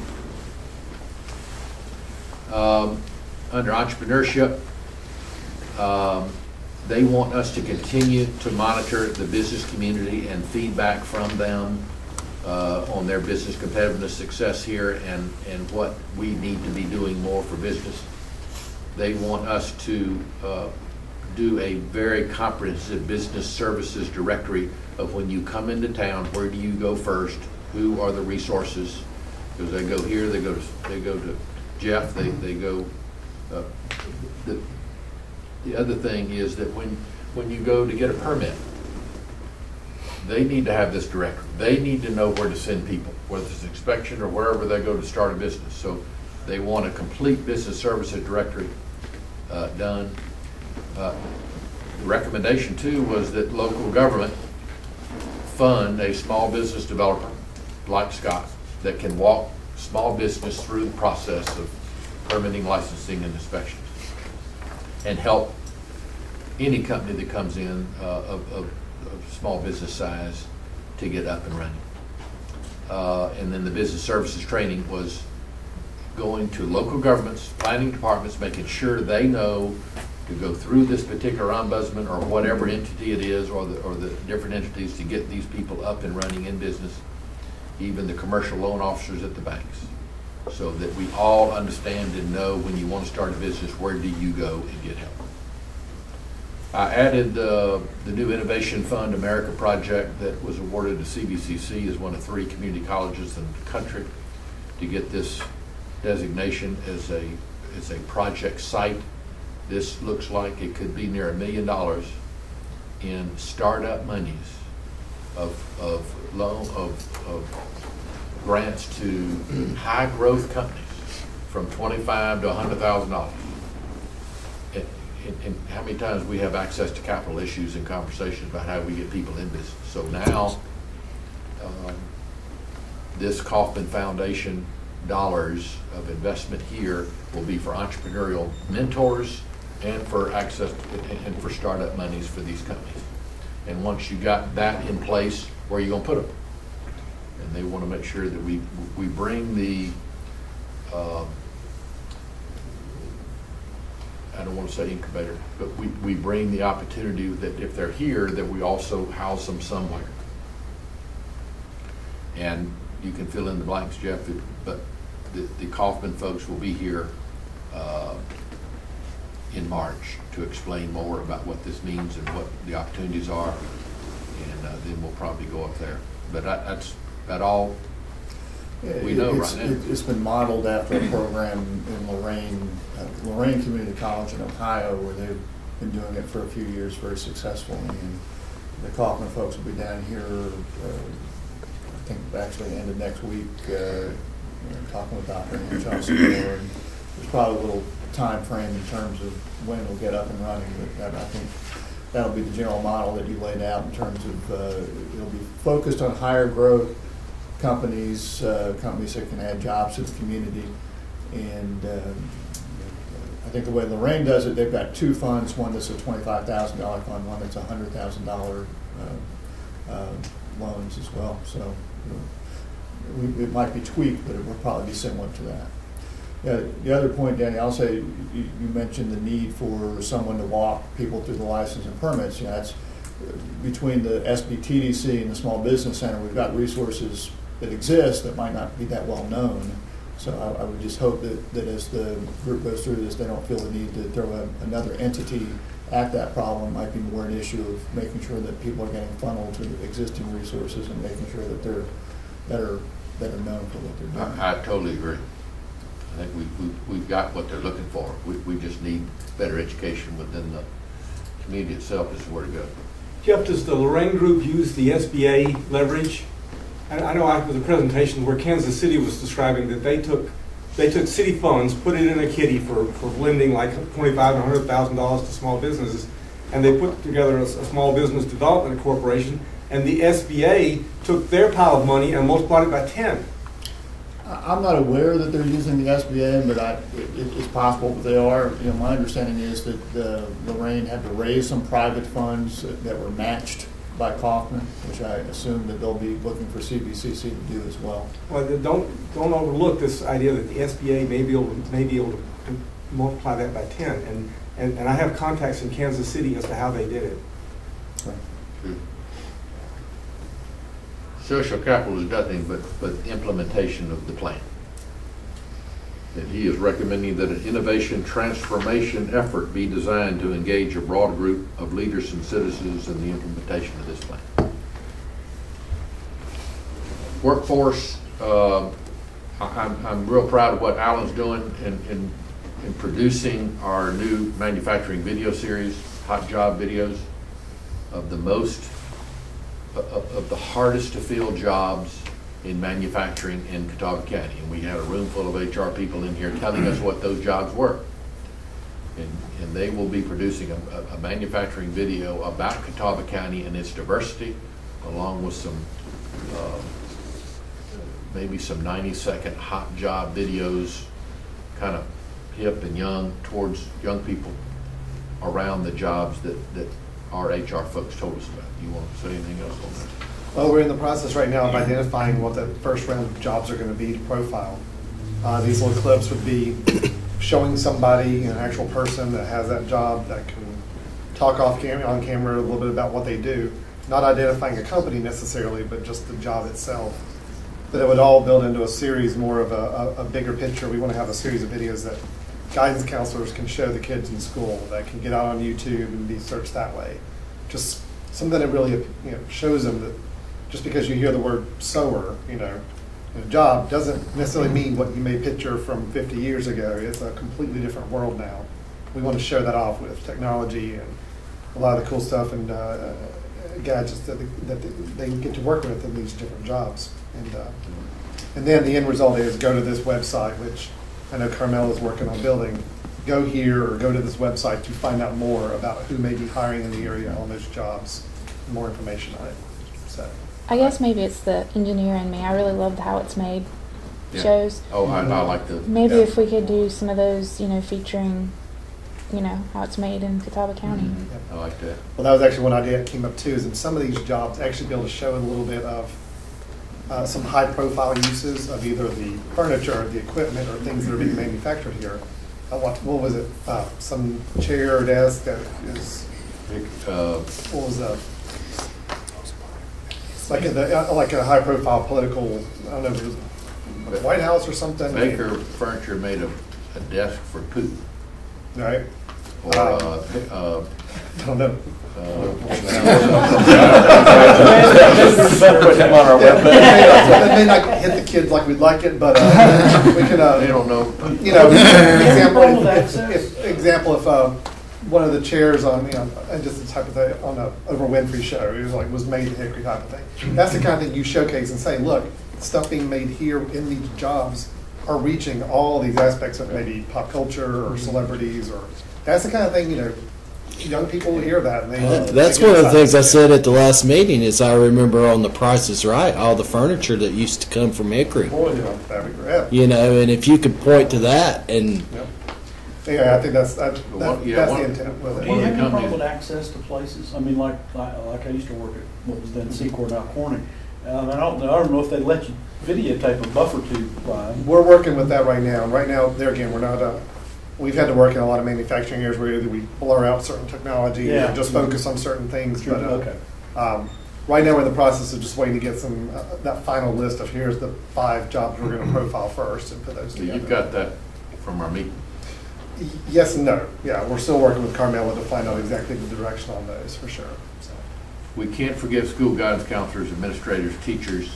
Under entrepreneurship, they want us to continue to monitor the business community and feedback from them on their business competitiveness success here and what we need to be doing more for business. They want us to do a very comprehensive business services directory of when you come into town, where do you go first, who are the resources, because they go here, they go to Jeff, they go. The other thing is that when you go to get a permit, they need to have this directory. They need to know where to send people, whether it's an inspection or wherever they go to start a business. So they want a complete business services directory done. The recommendation too was that local government fund a small business developer like Scott that can walk small business through the process of permitting, licensing, and inspections, and help any company that comes in of small business size to get up and running. And then the business services training was going to local governments, planning departments, making sure they know to go through this particular ombudsman or whatever entity it is, or the different entities, to get these people up and running in business, even the commercial loan officers at the banks, so that we all understand and know when you want to start a business, where do you go and get help. I added the new Innovation Fund America project that was awarded to CVCC as one of 3 community colleges in the country to get this designation as a project site. This looks like it could be near $1 million in startup monies of grants to high growth companies from $25,000 to $100,000. And how many times we have access to capital issues and conversations about how we get people in business. So now this Kauffman Foundation dollars of investment here will be for entrepreneurial mentors and for access to, and for startup monies for these companies. And once you got that in place, where are you going to put them? And they want to make sure that we bring the I don't want to say incubator, but we bring the opportunity that if they're here, that we also house them somewhere. And you can fill in the blanks, Jeff, but the Kauffman folks will be here in March to explain more about what this means and what the opportunities are, and then we'll probably go up there. But that's all we know right now. It's been modeled after a program in Lorain Community College in Ohio, where they've been doing it for a few years very successfully. And the Kauffman folks will be down here, I think actually the end of next week, talking with Dr. and Johnson before, and there's probably a little time frame in terms of when it'll get up and running, but I think that'll be the general model that you laid out in terms of it'll be focused on higher growth companies, companies that can add jobs to the community. And I think the way Lorraine does it, they've got two funds, one that's a $25,000 fund, one that's a $100,000 loans as well. So it might be tweaked, but it will probably be similar to that. The other point, Danny, I'll say you mentioned the need for someone to walk people through the license and permits. That's between the SBTDC and the Small Business Center. We've got resources that exist that might not be that well known. So I would just hope that as the group goes through this, they don't feel the need to throw another entity at that problem. It might be more an issue of making sure that people are getting funneled to the existing resources and making sure that they're better known for what they're doing. I totally agree. I think we've got what they're looking for. We just need better education within the community itself is where to go. Jeff, does the Lorraine Group use the SBA leverage? I know after the presentation where Kansas City was describing that they took city funds, put it in a kitty for lending like $25,000 and $100,000 to small businesses, and they put together a small business development corporation, and the SBA took their pile of money and multiplied it by 10. I'm not aware that they're using the SBA, but it's possible that they are. My understanding is that Lorraine had to raise some private funds that were matched by Kaufman, which I assume that they'll be looking for CBCC to do as well. Well, don't overlook this idea that the SBA may be able to multiply that by 10, and I have contacts in Kansas City as to how they did it. True. Social capital is nothing but implementation of the plan. And he is recommending that an innovation transformation effort be designed to engage a broad group of leaders and citizens in the implementation of this plan. Workforce, I'm real proud of what Alan's doing in producing our new manufacturing video series, Hot Job videos, of the hardest to fill jobs in manufacturing in Catawba County. And we had a room full of HR people in here telling us what those jobs were. And they will be producing a manufacturing video about Catawba County and its diversity, along with some maybe some 90-second hot job videos, kind of hip and young, towards young people around the jobs that our HR folks told us about. You want to say anything else on that? Well, we're in the process right now of identifying what the first round of jobs are going to be to profile. These little clips would be showing somebody, an actual person that has that job, that can talk on camera a little bit about what they do, not identifying a company necessarily, but just the job itself. But it would all build into a series, more of a bigger picture. We want to have a series of videos that guidance counselors can show the kids in school, that can get out on YouTube and be searched that way. Just something that really shows them that just because you hear the word sewer, a job doesn't necessarily mean what you may picture from 50 years ago. It's a completely different world now. We want to show that off with technology and a lot of the cool stuff and gadgets that they get to work with in these different jobs. And then the end result is go to this website, which I know Carmel is working on building. Go here or go to this website to find out more about who may be hiring in the area on those jobs, more information on it. So I guess maybe it's the engineer in me. I really love how it's made. Shows. Oh, I like the. Maybe if we could do some of those, featuring, how it's made in Catawba County. I like that. Well, that was actually one idea that came up too, is in some of these jobs, actually be able to show a little bit of some high-profile uses of either the furniture, or the equipment, or things that are being manufactured here. What was it? Some chair or desk that is. What was that? Like a high-profile political. I don't know if it was the White House or something. Baker Furniture made a desk for Putin. Right. Or I don't know. It may not hit the kids like we'd like it, but we can. They don't know. Example if one of the chairs on, and just the type of thing on a Oprah Winfrey show, it was made in Hickory type of thing. That's the kind of thing you showcase and say, look, stuff being made here in these jobs are reaching all these aspects of maybe pop culture or celebrities, or that's the kind of thing, you know, young people hear that. And that's one of the things I said at the last meeting is I remember on The Price is Right, all the furniture that used to come from Hickory. You know, and if you could point to that and... Yeah, I think that's the intent with it. Do you have any problem with access to places? I mean, like I used to work at what was then Secord out Corning. I don't know if they let you videotape a buffer tube flying. We're working with that right now. Right now, there again, we're not. We've had to work in a lot of manufacturing areas where either we blur out certain technology or just focus on certain things. Sure. But right now, we're in the process of just waiting to get some that final list of here's the 5 jobs we're going to profile first and put those together. You've got that from our meeting. Yes and no. Yeah, we're still working with Carmela to find out exactly the direction on those for sure. So. We can't forget school guidance counselors, administrators, teachers,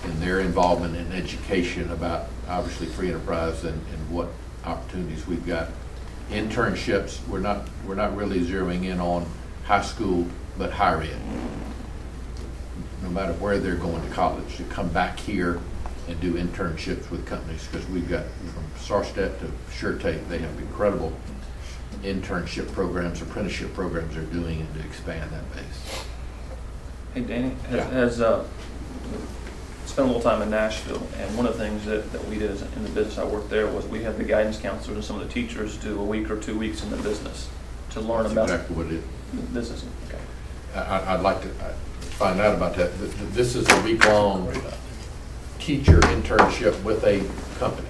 and their involvement in education about obviously free enterprise and what opportunities we've got. Internships, we're not really zeroing in on high school, but higher ed. No matter where they're going to college, to come back here and do internships with companies, because we've got from Sarstedt to SureTake, they have incredible internship programs, apprenticeship programs they're doing, and to expand that base. Hey, Danny, has spent a little time in Nashville, and one of the things that we did in the business I worked there was we had the guidance counselors and some of the teachers do a week or 2 weeks in the business to learn That's about exactly what it is. This is okay. I'd like to find out about that. This is a week-long teacher internship with a company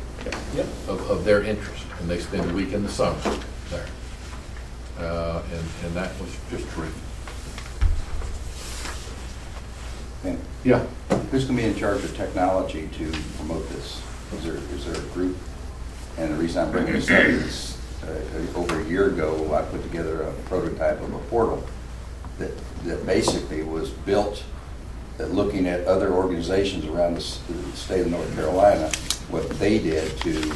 of their interest, and they spend a week in the summer there, and that was just terrific. And yeah, who's going to be in charge of technology to promote this? Is there a group? And the reason I'm bringing this up is over a year ago I put together a prototype of a portal that basically was built looking at other organizations around the state of North Carolina, what they did to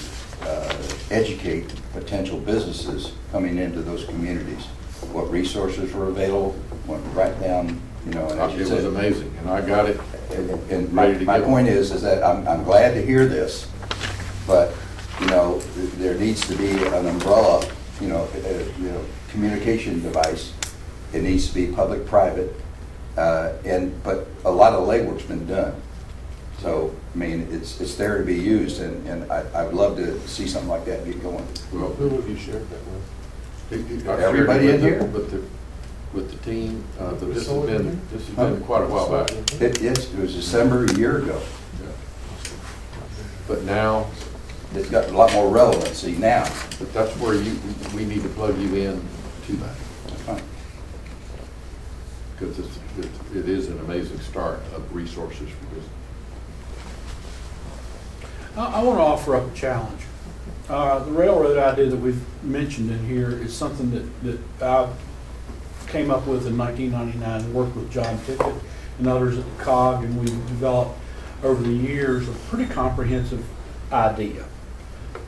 educate potential businesses coming into those communities, what resources were available, went right down, you know. And it was amazing, and I got it. And my point is that I'm glad to hear this, but you know there needs to be an umbrella, you know, communication device. It needs to be public-private. But a lot of legwork's been done. So, I mean, it's there to be used, and I'd love to see something like that get going. Well, who have you shared that with? Everybody in here? With the team. This has been quite a while back. It was December a year ago. Yeah. But now it's got a lot more relevancy now. But that's where we need to plug you in to that. That's fine. Because it is an amazing start of resources for business. I want to offer up a challenge. The railroad idea that we've mentioned in here is something that I came up with in 1999 and worked with John Tippett and others at the COG, and we've developed over the years a pretty comprehensive idea.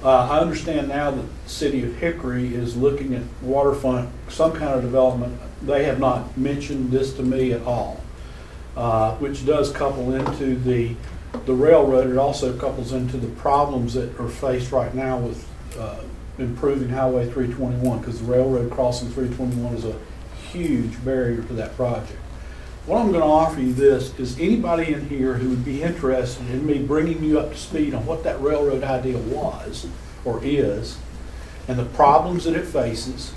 I understand now that the city of Hickory is looking at waterfront, some kind of development. They have not mentioned this to me at all, which does couple into the railroad. It also couples into the problems that are faced right now with improving Highway 321, because the railroad crossing 321 is a huge barrier to that project. What I'm going to offer you this is anybody in here who would be interested in me bringing you up to speed on what that railroad idea was or is and the problems that it faces,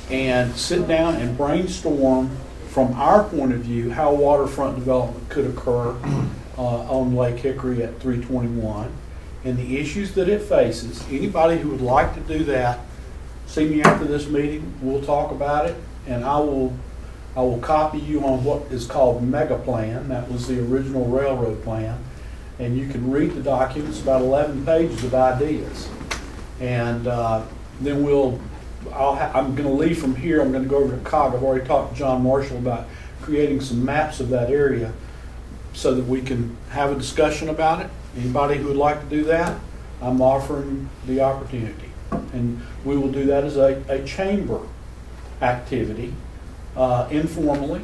and sit down and brainstorm from our point of view how waterfront development could occur on Lake Hickory at 321 and the issues that it faces. Anybody who would like to do that, see me after this meeting. We'll talk about it, and I will copy you on what is called Mega Plan. That was the original railroad plan, and you can read the documents, about 11 pages of ideas. And then I'm going to leave from here. I'm going to go over to COG. I've already talked to John Marshall about creating some maps of that area so that we can have a discussion about it. Anybody who would like to do that, I'm offering the opportunity. And we will do that as a chamber activity, informally,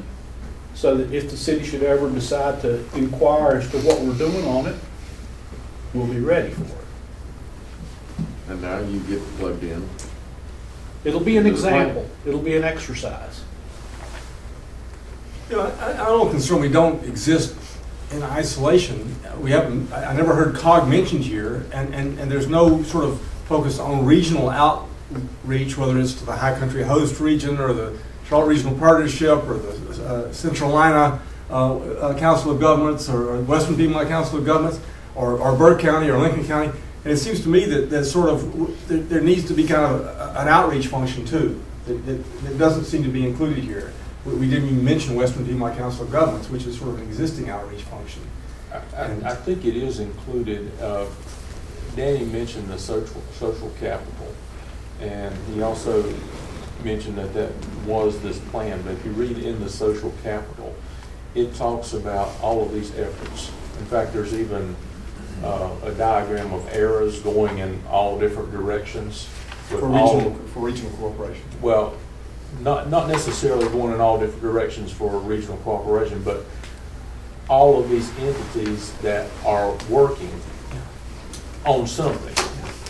so that if the city should ever decide to inquire as to what we're doing on it, we'll be ready for it. And now you get plugged in. It'll be an example. It'll be an exercise. You know, I'm a little concerned we don't exist in isolation. We haven't. I never heard COG mentioned here, and there's no sort of focus on regional outreach, whether it's to the High Country Host region or the Charlotte Regional Partnership or the Central Carolina Council of Governments or Western Piedmont Council of Governments or Byrd County or Lincoln County. And it seems to me that sort of there needs to be kind of an outreach function too that doesn't seem to be included here. We didn't even mention Western Piedmont Council of Governments, which is sort of an existing outreach function. I think it is included. Danny mentioned the social capital, and he also mentioned that was this plan. But if you read in the social capital, it talks about all of these efforts. In fact, there's even a diagram of eras going in all different directions. For regional cooperation. Well, not necessarily going in all different directions for regional cooperation, but all of these entities that are working on something,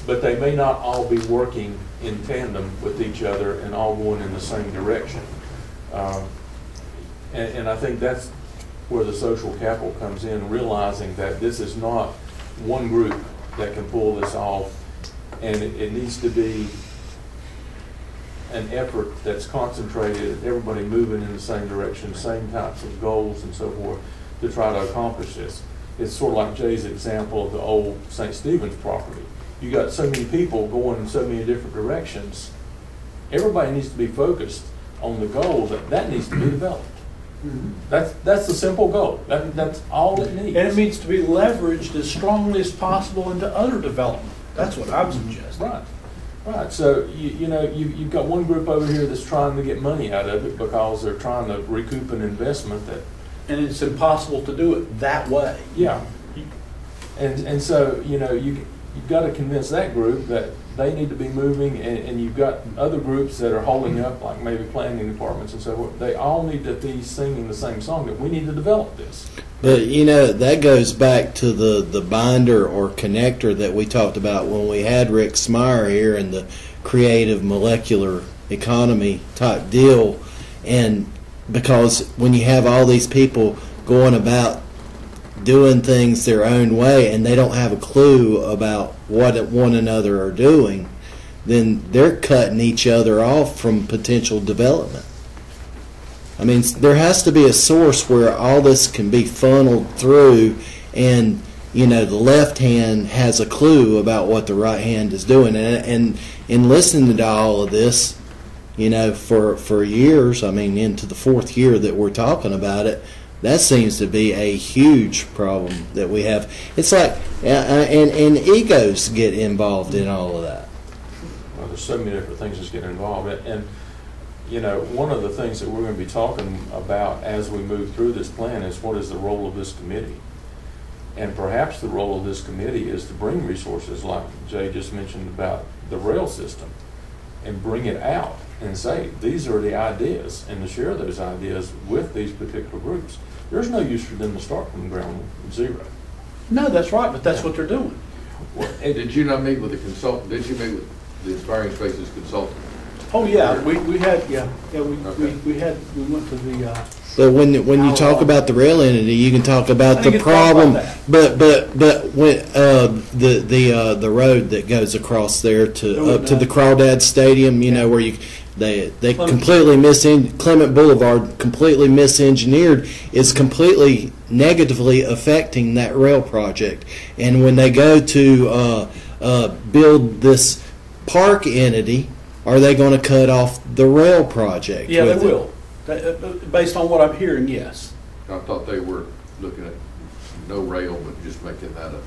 but they may not all be working in tandem with each other and all going in the same direction. And I think that's where the social capital comes in, realizing that this is not one group that can pull this off, and it needs to be an effort that's concentrated, everybody moving in the same direction, same types of goals and so forth to try to accomplish this. It's sort of like Jay's example of the old St. Stephen's property. You got so many people going in so many different directions. Everybody needs to be focused on the goal that needs to be developed. That's the simple goal. That's all it needs. And it needs to be leveraged as strongly as possible into other development. That's what I'm suggesting. Right. So you've got one group over here that's trying to get money out of it because they're trying to recoup an investment and it's impossible to do it that way. Yeah. And so you've got to convince that group that they need to be moving, and you've got other groups that are holding up, like maybe planning departments and so forth. They all need to be singing the same song, that we need to develop this. But that goes back to the binder or connector that we talked about when we had Rick Smyer here and the creative molecular economy type deal. And because when you have all these people going about doing things their own way and they don't have a clue about what one another are doing, then they're cutting each other off from potential development. I mean, there has to be a source where all this can be funneled through, and the left hand has a clue about what the right hand is doing. And in listening to all of this, for years, I mean, into the fourth year that we're talking about it, that seems to be a huge problem that we have. It's like, and egos get involved in all of that. Well, there's so many different things that get involved. And one of the things that we're going to be talking about as we move through this plan is what is the role of this committee. And perhaps the role of this committee is to bring resources like Jay just mentioned about the rail system and bring it out and say, these are the ideas, and to share those ideas with these particular groups. There's no use for them to start from ground zero. No, that's right, but that's what they're doing. Well, did you not meet with the consultant? Did you meet with the Inspiring Spaces consultant? Oh yeah, we had we went to the. But when you talk about the rail entity, you can talk about the problem. But when the road that goes across there up to the Crawdad Stadium, where they completely Clement Boulevard completely misengineered, is completely negatively affecting that rail project. And when they go to build this park entity, are they going to cut off the rail project? Yeah, they will. Based on what I'm hearing, yes. I thought they were looking at no rail, but just making that the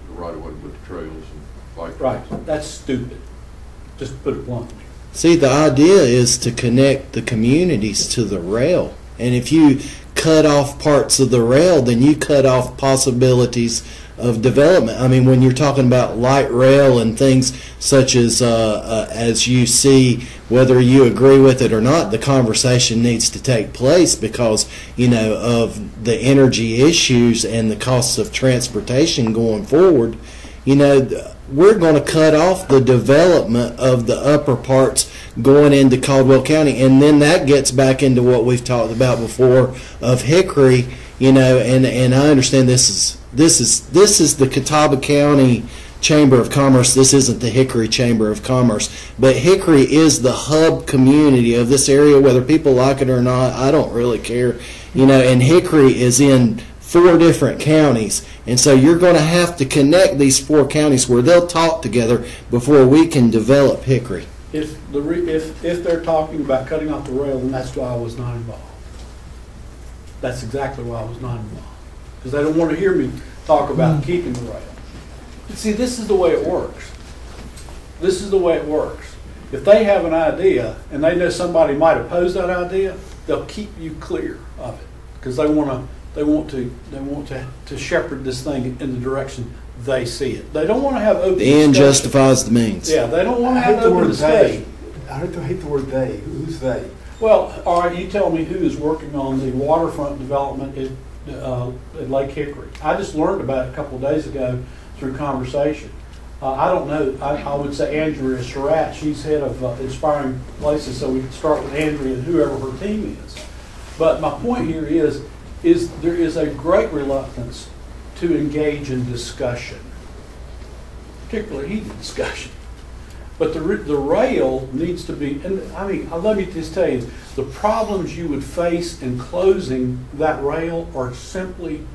right of way with the trails and bike. Right. That's stupid. Just put it bluntly. See, the idea is to connect the communities to the rail. And if you cut off parts of the rail, then you cut off possibilities of development. I mean, when you're talking about light rail and things such as you see, whether you agree with it or not, the conversation needs to take place because, you know, of the energy issues and the costs of transportation going forward. You know, we're going to cut off the development of the upper parts going into Caldwell County, and then that gets back into what we've talked about before of Hickory. You know, and I understand this is the Catawba County Chamber of Commerce. This isn't the Hickory Chamber of Commerce, but Hickory is the hub community of this area, whether people like it or not. I don't really care. You know, and Hickory is in 4 different counties, and so you're going to have to connect these 4 counties where they'll talk together before we can develop Hickory. If they're talking about cutting off the rail, then that's why I was not involved. That's exactly why I was not involved, because they don't want to hear me talk about keeping the rail. But see, this is the way it works. This is the way it works. If they have an idea and they know somebody might oppose that idea, they'll keep you clear of it because they want to shepherd this thing in the direction they see it. They don't want to have open The end discussion. justifies the means. Yeah, they don't want to have open discussion. I hate the word they. Who's they? Well, all right, you tell me who is working on the waterfront development at Lake Hickory. I just learned about it a couple of days ago through conversation. I don't know. I would say Andrea Surratt. She's head of Inspiring Places, so we can start with Andrea and whoever her team is. But my point here is there is a great reluctance to engage in discussion, particularly heated discussion. But the rail needs to be, and I mean, let me just tell you, the problems you would face in closing that rail are simply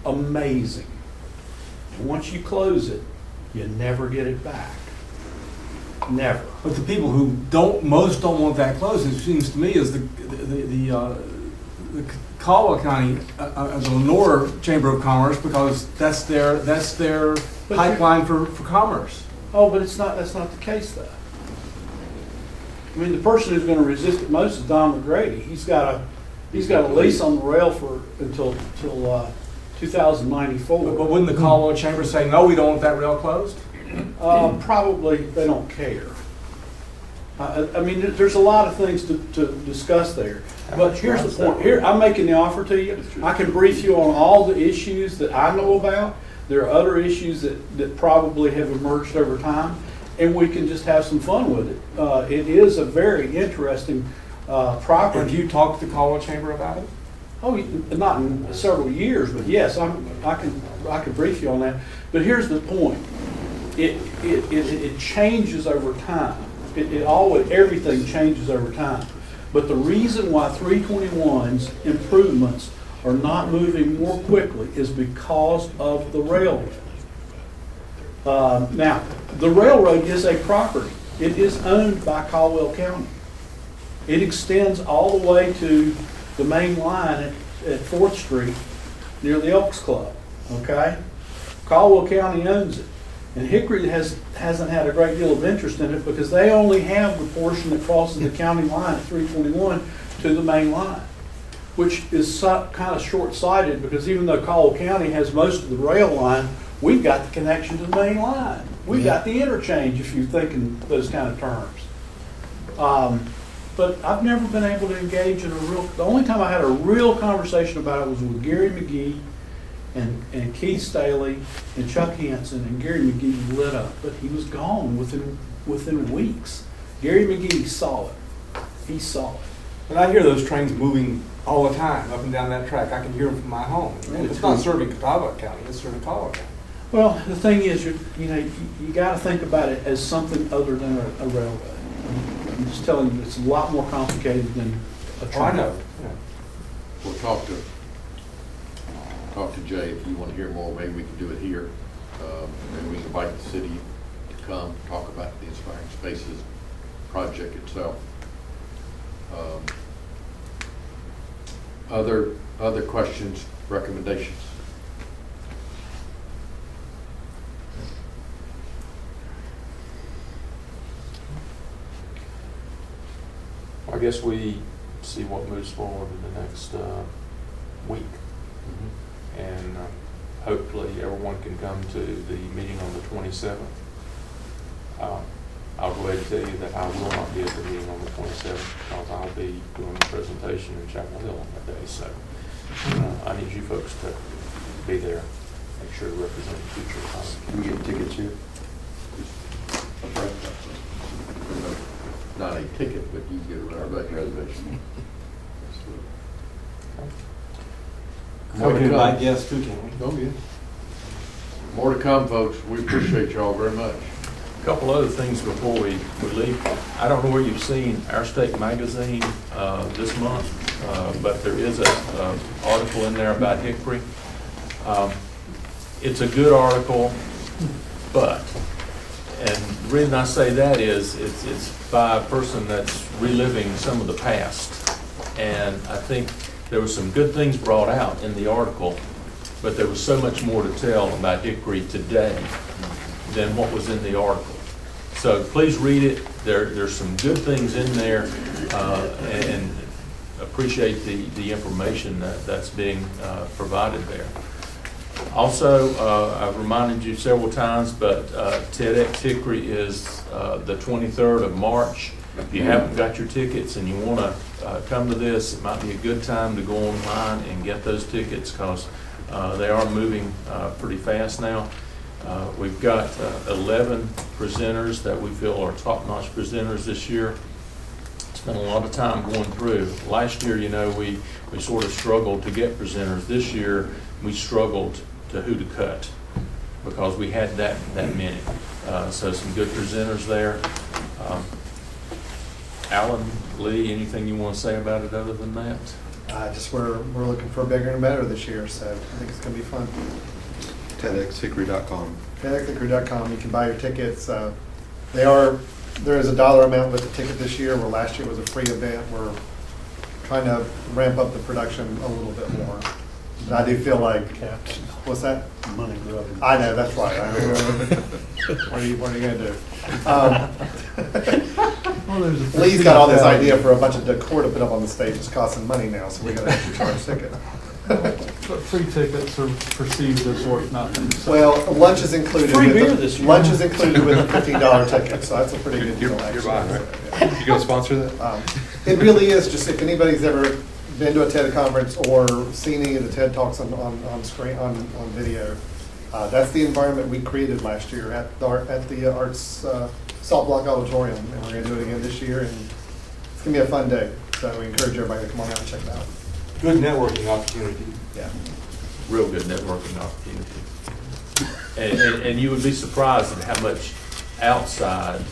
amazing. Once you close it, you never get it back. Never. But the people who most don't want that closed, it seems to me, is the Caldwell County, the Lenore Chamber of Commerce, because that's their pipeline for commerce. Oh, but that's not the case, though. I mean, the person who's going to resist it most is Don McGrady. He's got a lease on the rail until 2094. But wouldn't the Caldwell Chamber say, no, we don't want that rail closed? Probably they don't care. I mean, there's a lot of things to discuss there. But here's the point. Here, I'm making the offer to you. I can brief you on all the issues that I know about. There are other issues that probably have emerged over time, and we can just have some fun with it. It is a very interesting property. Have you talked to the Caldwell Chamber about it? Oh, not in several years, but yes, I can brief you on that. But here's the point: it changes over time. Everything changes over time. But the reason why 321's improvements are not moving more quickly is because of the railroad. Now, the railroad is a property. It is owned by Caldwell County. It extends all the way to the main line at 4th Street near the Elks Club. Okay? Caldwell County owns it. And Hickory hasn't had a great deal of interest in it because they only have the portion that crosses the county line at 321 to the main line, which is kind of short-sighted because even though Caldwell County has most of the rail line, we've got the connection to the main line. We've got the interchange, if you think in those kind of terms. But I've never been able to engage in the only time I had a real conversation about it was with Gary McGee and Keith Staley and Chuck Hansen, and Gary McGee lit up, but he was gone within weeks. Gary McGee saw it. He saw it. And I hear those trains moving all the time up and down that track. I can hear them from my home. And it's not serving Catawba County, it's serving Caldwell County. Well, the thing is, you got to think about it as something other than a railroad. I'm just telling you, it's a lot more complicated than a train. Oh, I know. Yeah. We'll talk to Jay if you want to hear more. Maybe we can do it here. Maybe we can invite the city to come talk about the Inspiring Spaces project itself. Other questions, recommendations? I guess we see what moves forward in the next week. And hopefully everyone can come to the meeting on the 27th. I'll go ahead and tell you that I will not be at the meeting on the 27th because I'll be doing a presentation in Chapel Hill on that day. So I need you folks to be there. Make sure to represent the future economy. Can we get tickets here? Not a ticket, but you get a Reservation. More We to can invite come. guests too, can we? Oh, yeah. More to come, folks. We appreciate y'all very much. A couple other things before we leave. I don't know where you've seen Our State Magazine this month, but there is an article in there about hickory. It's a good article, but, and the reason I say that is it's by a person that's reliving some of the past. And I think there were some good things brought out in the article, but there was so much more to tell about hickory today than what was in the article. So please read it. There's some good things in there, and appreciate the information that's being provided there. Also, I've reminded you several times, but TEDx Hickory is the 23rd of March. If you haven't got your tickets and you want to come to this, it might be a good time to go online and get those tickets because they are moving pretty fast now. We've got 11 presenters that we feel are top-notch presenters this year. Spent a lot of time going through. Last year, you know, we sort of struggled to get presenters. This year, we struggled to who to cut because we had that many. So some good presenters there. Alan, Lee, anything you want to say about it other than that? Just we're looking for bigger and better this year, so I think it's going to be fun. TEDxhickory.com. TEDxhickory.com. You can buy your tickets. There is a dollar amount with the ticket this year, where last year was a free event. We're trying to ramp up the production a little bit more. And I do feel like, what's that? Money grubbing. I know, that's right. What are you going to do? Lee's got all this idea for a bunch of decor to put up on the stage. It's costing money now, so we got to actually charge ticket. But free tickets are perceived as worth nothing. So. Well, lunch is included. Free with beer the, this year. Lunch is included with a $15 ticket, so that's a pretty good deal. You're buying, right? Yeah. You going to sponsor that? It really is. Just if anybody's ever been to a TED conference or seen any of the TED Talks on screen on video, that's the environment we created last year at the Arts Salt Block Auditorium, and we're going to do it again this year, and it's going to be a fun day. So we encourage everybody to come on out and check it out. Good networking opportunity. Yeah. Real good networking opportunity. And you would be surprised at how much outside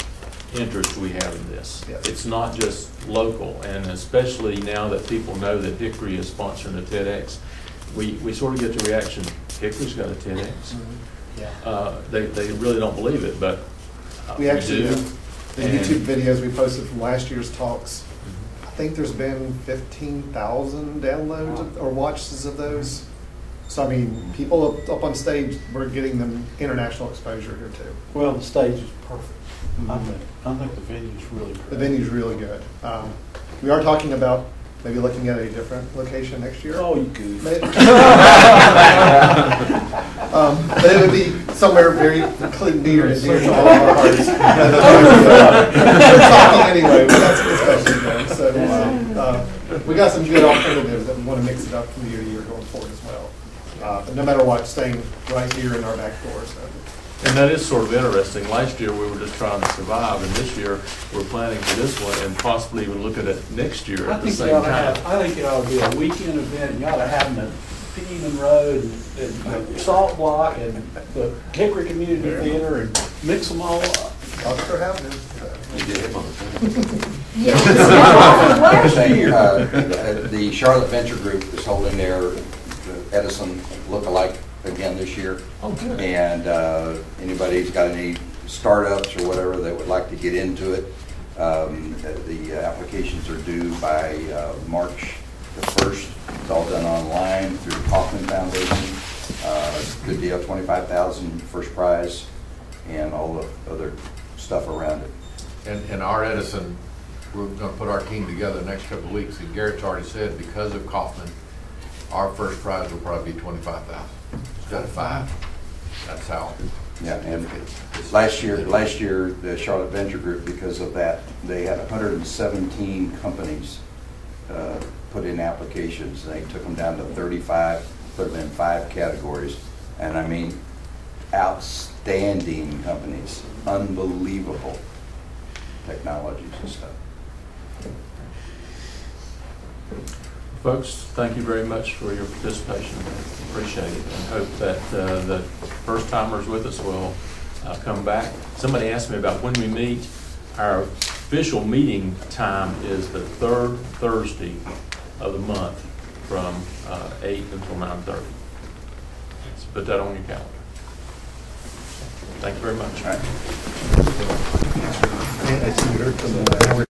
interest we have in this. Yes. It's not just local, and especially now that people know that Hickory is sponsoring a TEDx, we sort of get the reaction, Hickory's got a TEDx. Mm-hmm. They really don't believe it, but We actually do. The YouTube videos we posted from last year's talks, I think there's been 15,000 downloads or watches of those. So, I mean, people up on stage, we're getting them international exposure here too. Well, the stage is perfect. I think the venue's really great. The venue's really good. We are talking about maybe looking at a different location next year. Oh, you could. But it would be somewhere very near and dear to all of our hearts. We're talking anyway, but that's a discussion there. So we got some good alternatives that we want to mix it up from year to year going forward as well. But no matter what, staying right here in our back door. So. And that is sort of interesting. Last year, we were just trying to survive, and this year, we're planning for this one and possibly even looking at next year at the same time. I think it ought to be a weekend event. You ought to have them at Peterman Road and the Salt Block and the Hickory Community Theater and mix them all up. Thanks for having us. The Charlotte Venture Group is holding their Edison look-alike again this year. Oh, good. And anybody's got any startups or whatever that would like to get into it, the applications are due by March the 1st. It's all done online through the Kaufman Foundation. Good deal, $25,000 first prize, and all the other stuff around it. And our Edison, we're going to put our team together the next couple of weeks. And Garrett's already said, because of Kaufman, our first prize will probably be $25,000. instead of 5. That's how. Yeah, and last year, the Charlotte Venture Group, because of that, they had 117 companies put in applications. They took them down to 35, put them in 5 categories. And I mean, outstanding companies, unbelievable technologies and stuff. Folks, thank you very much for your participation. Appreciate it, and hope that the first-timers with us will come back. Somebody asked me about when we meet. Our official meeting time is the 3rd Thursday of the month from 8 until 9:30. So put that on your calendar. Thank you very much. All right.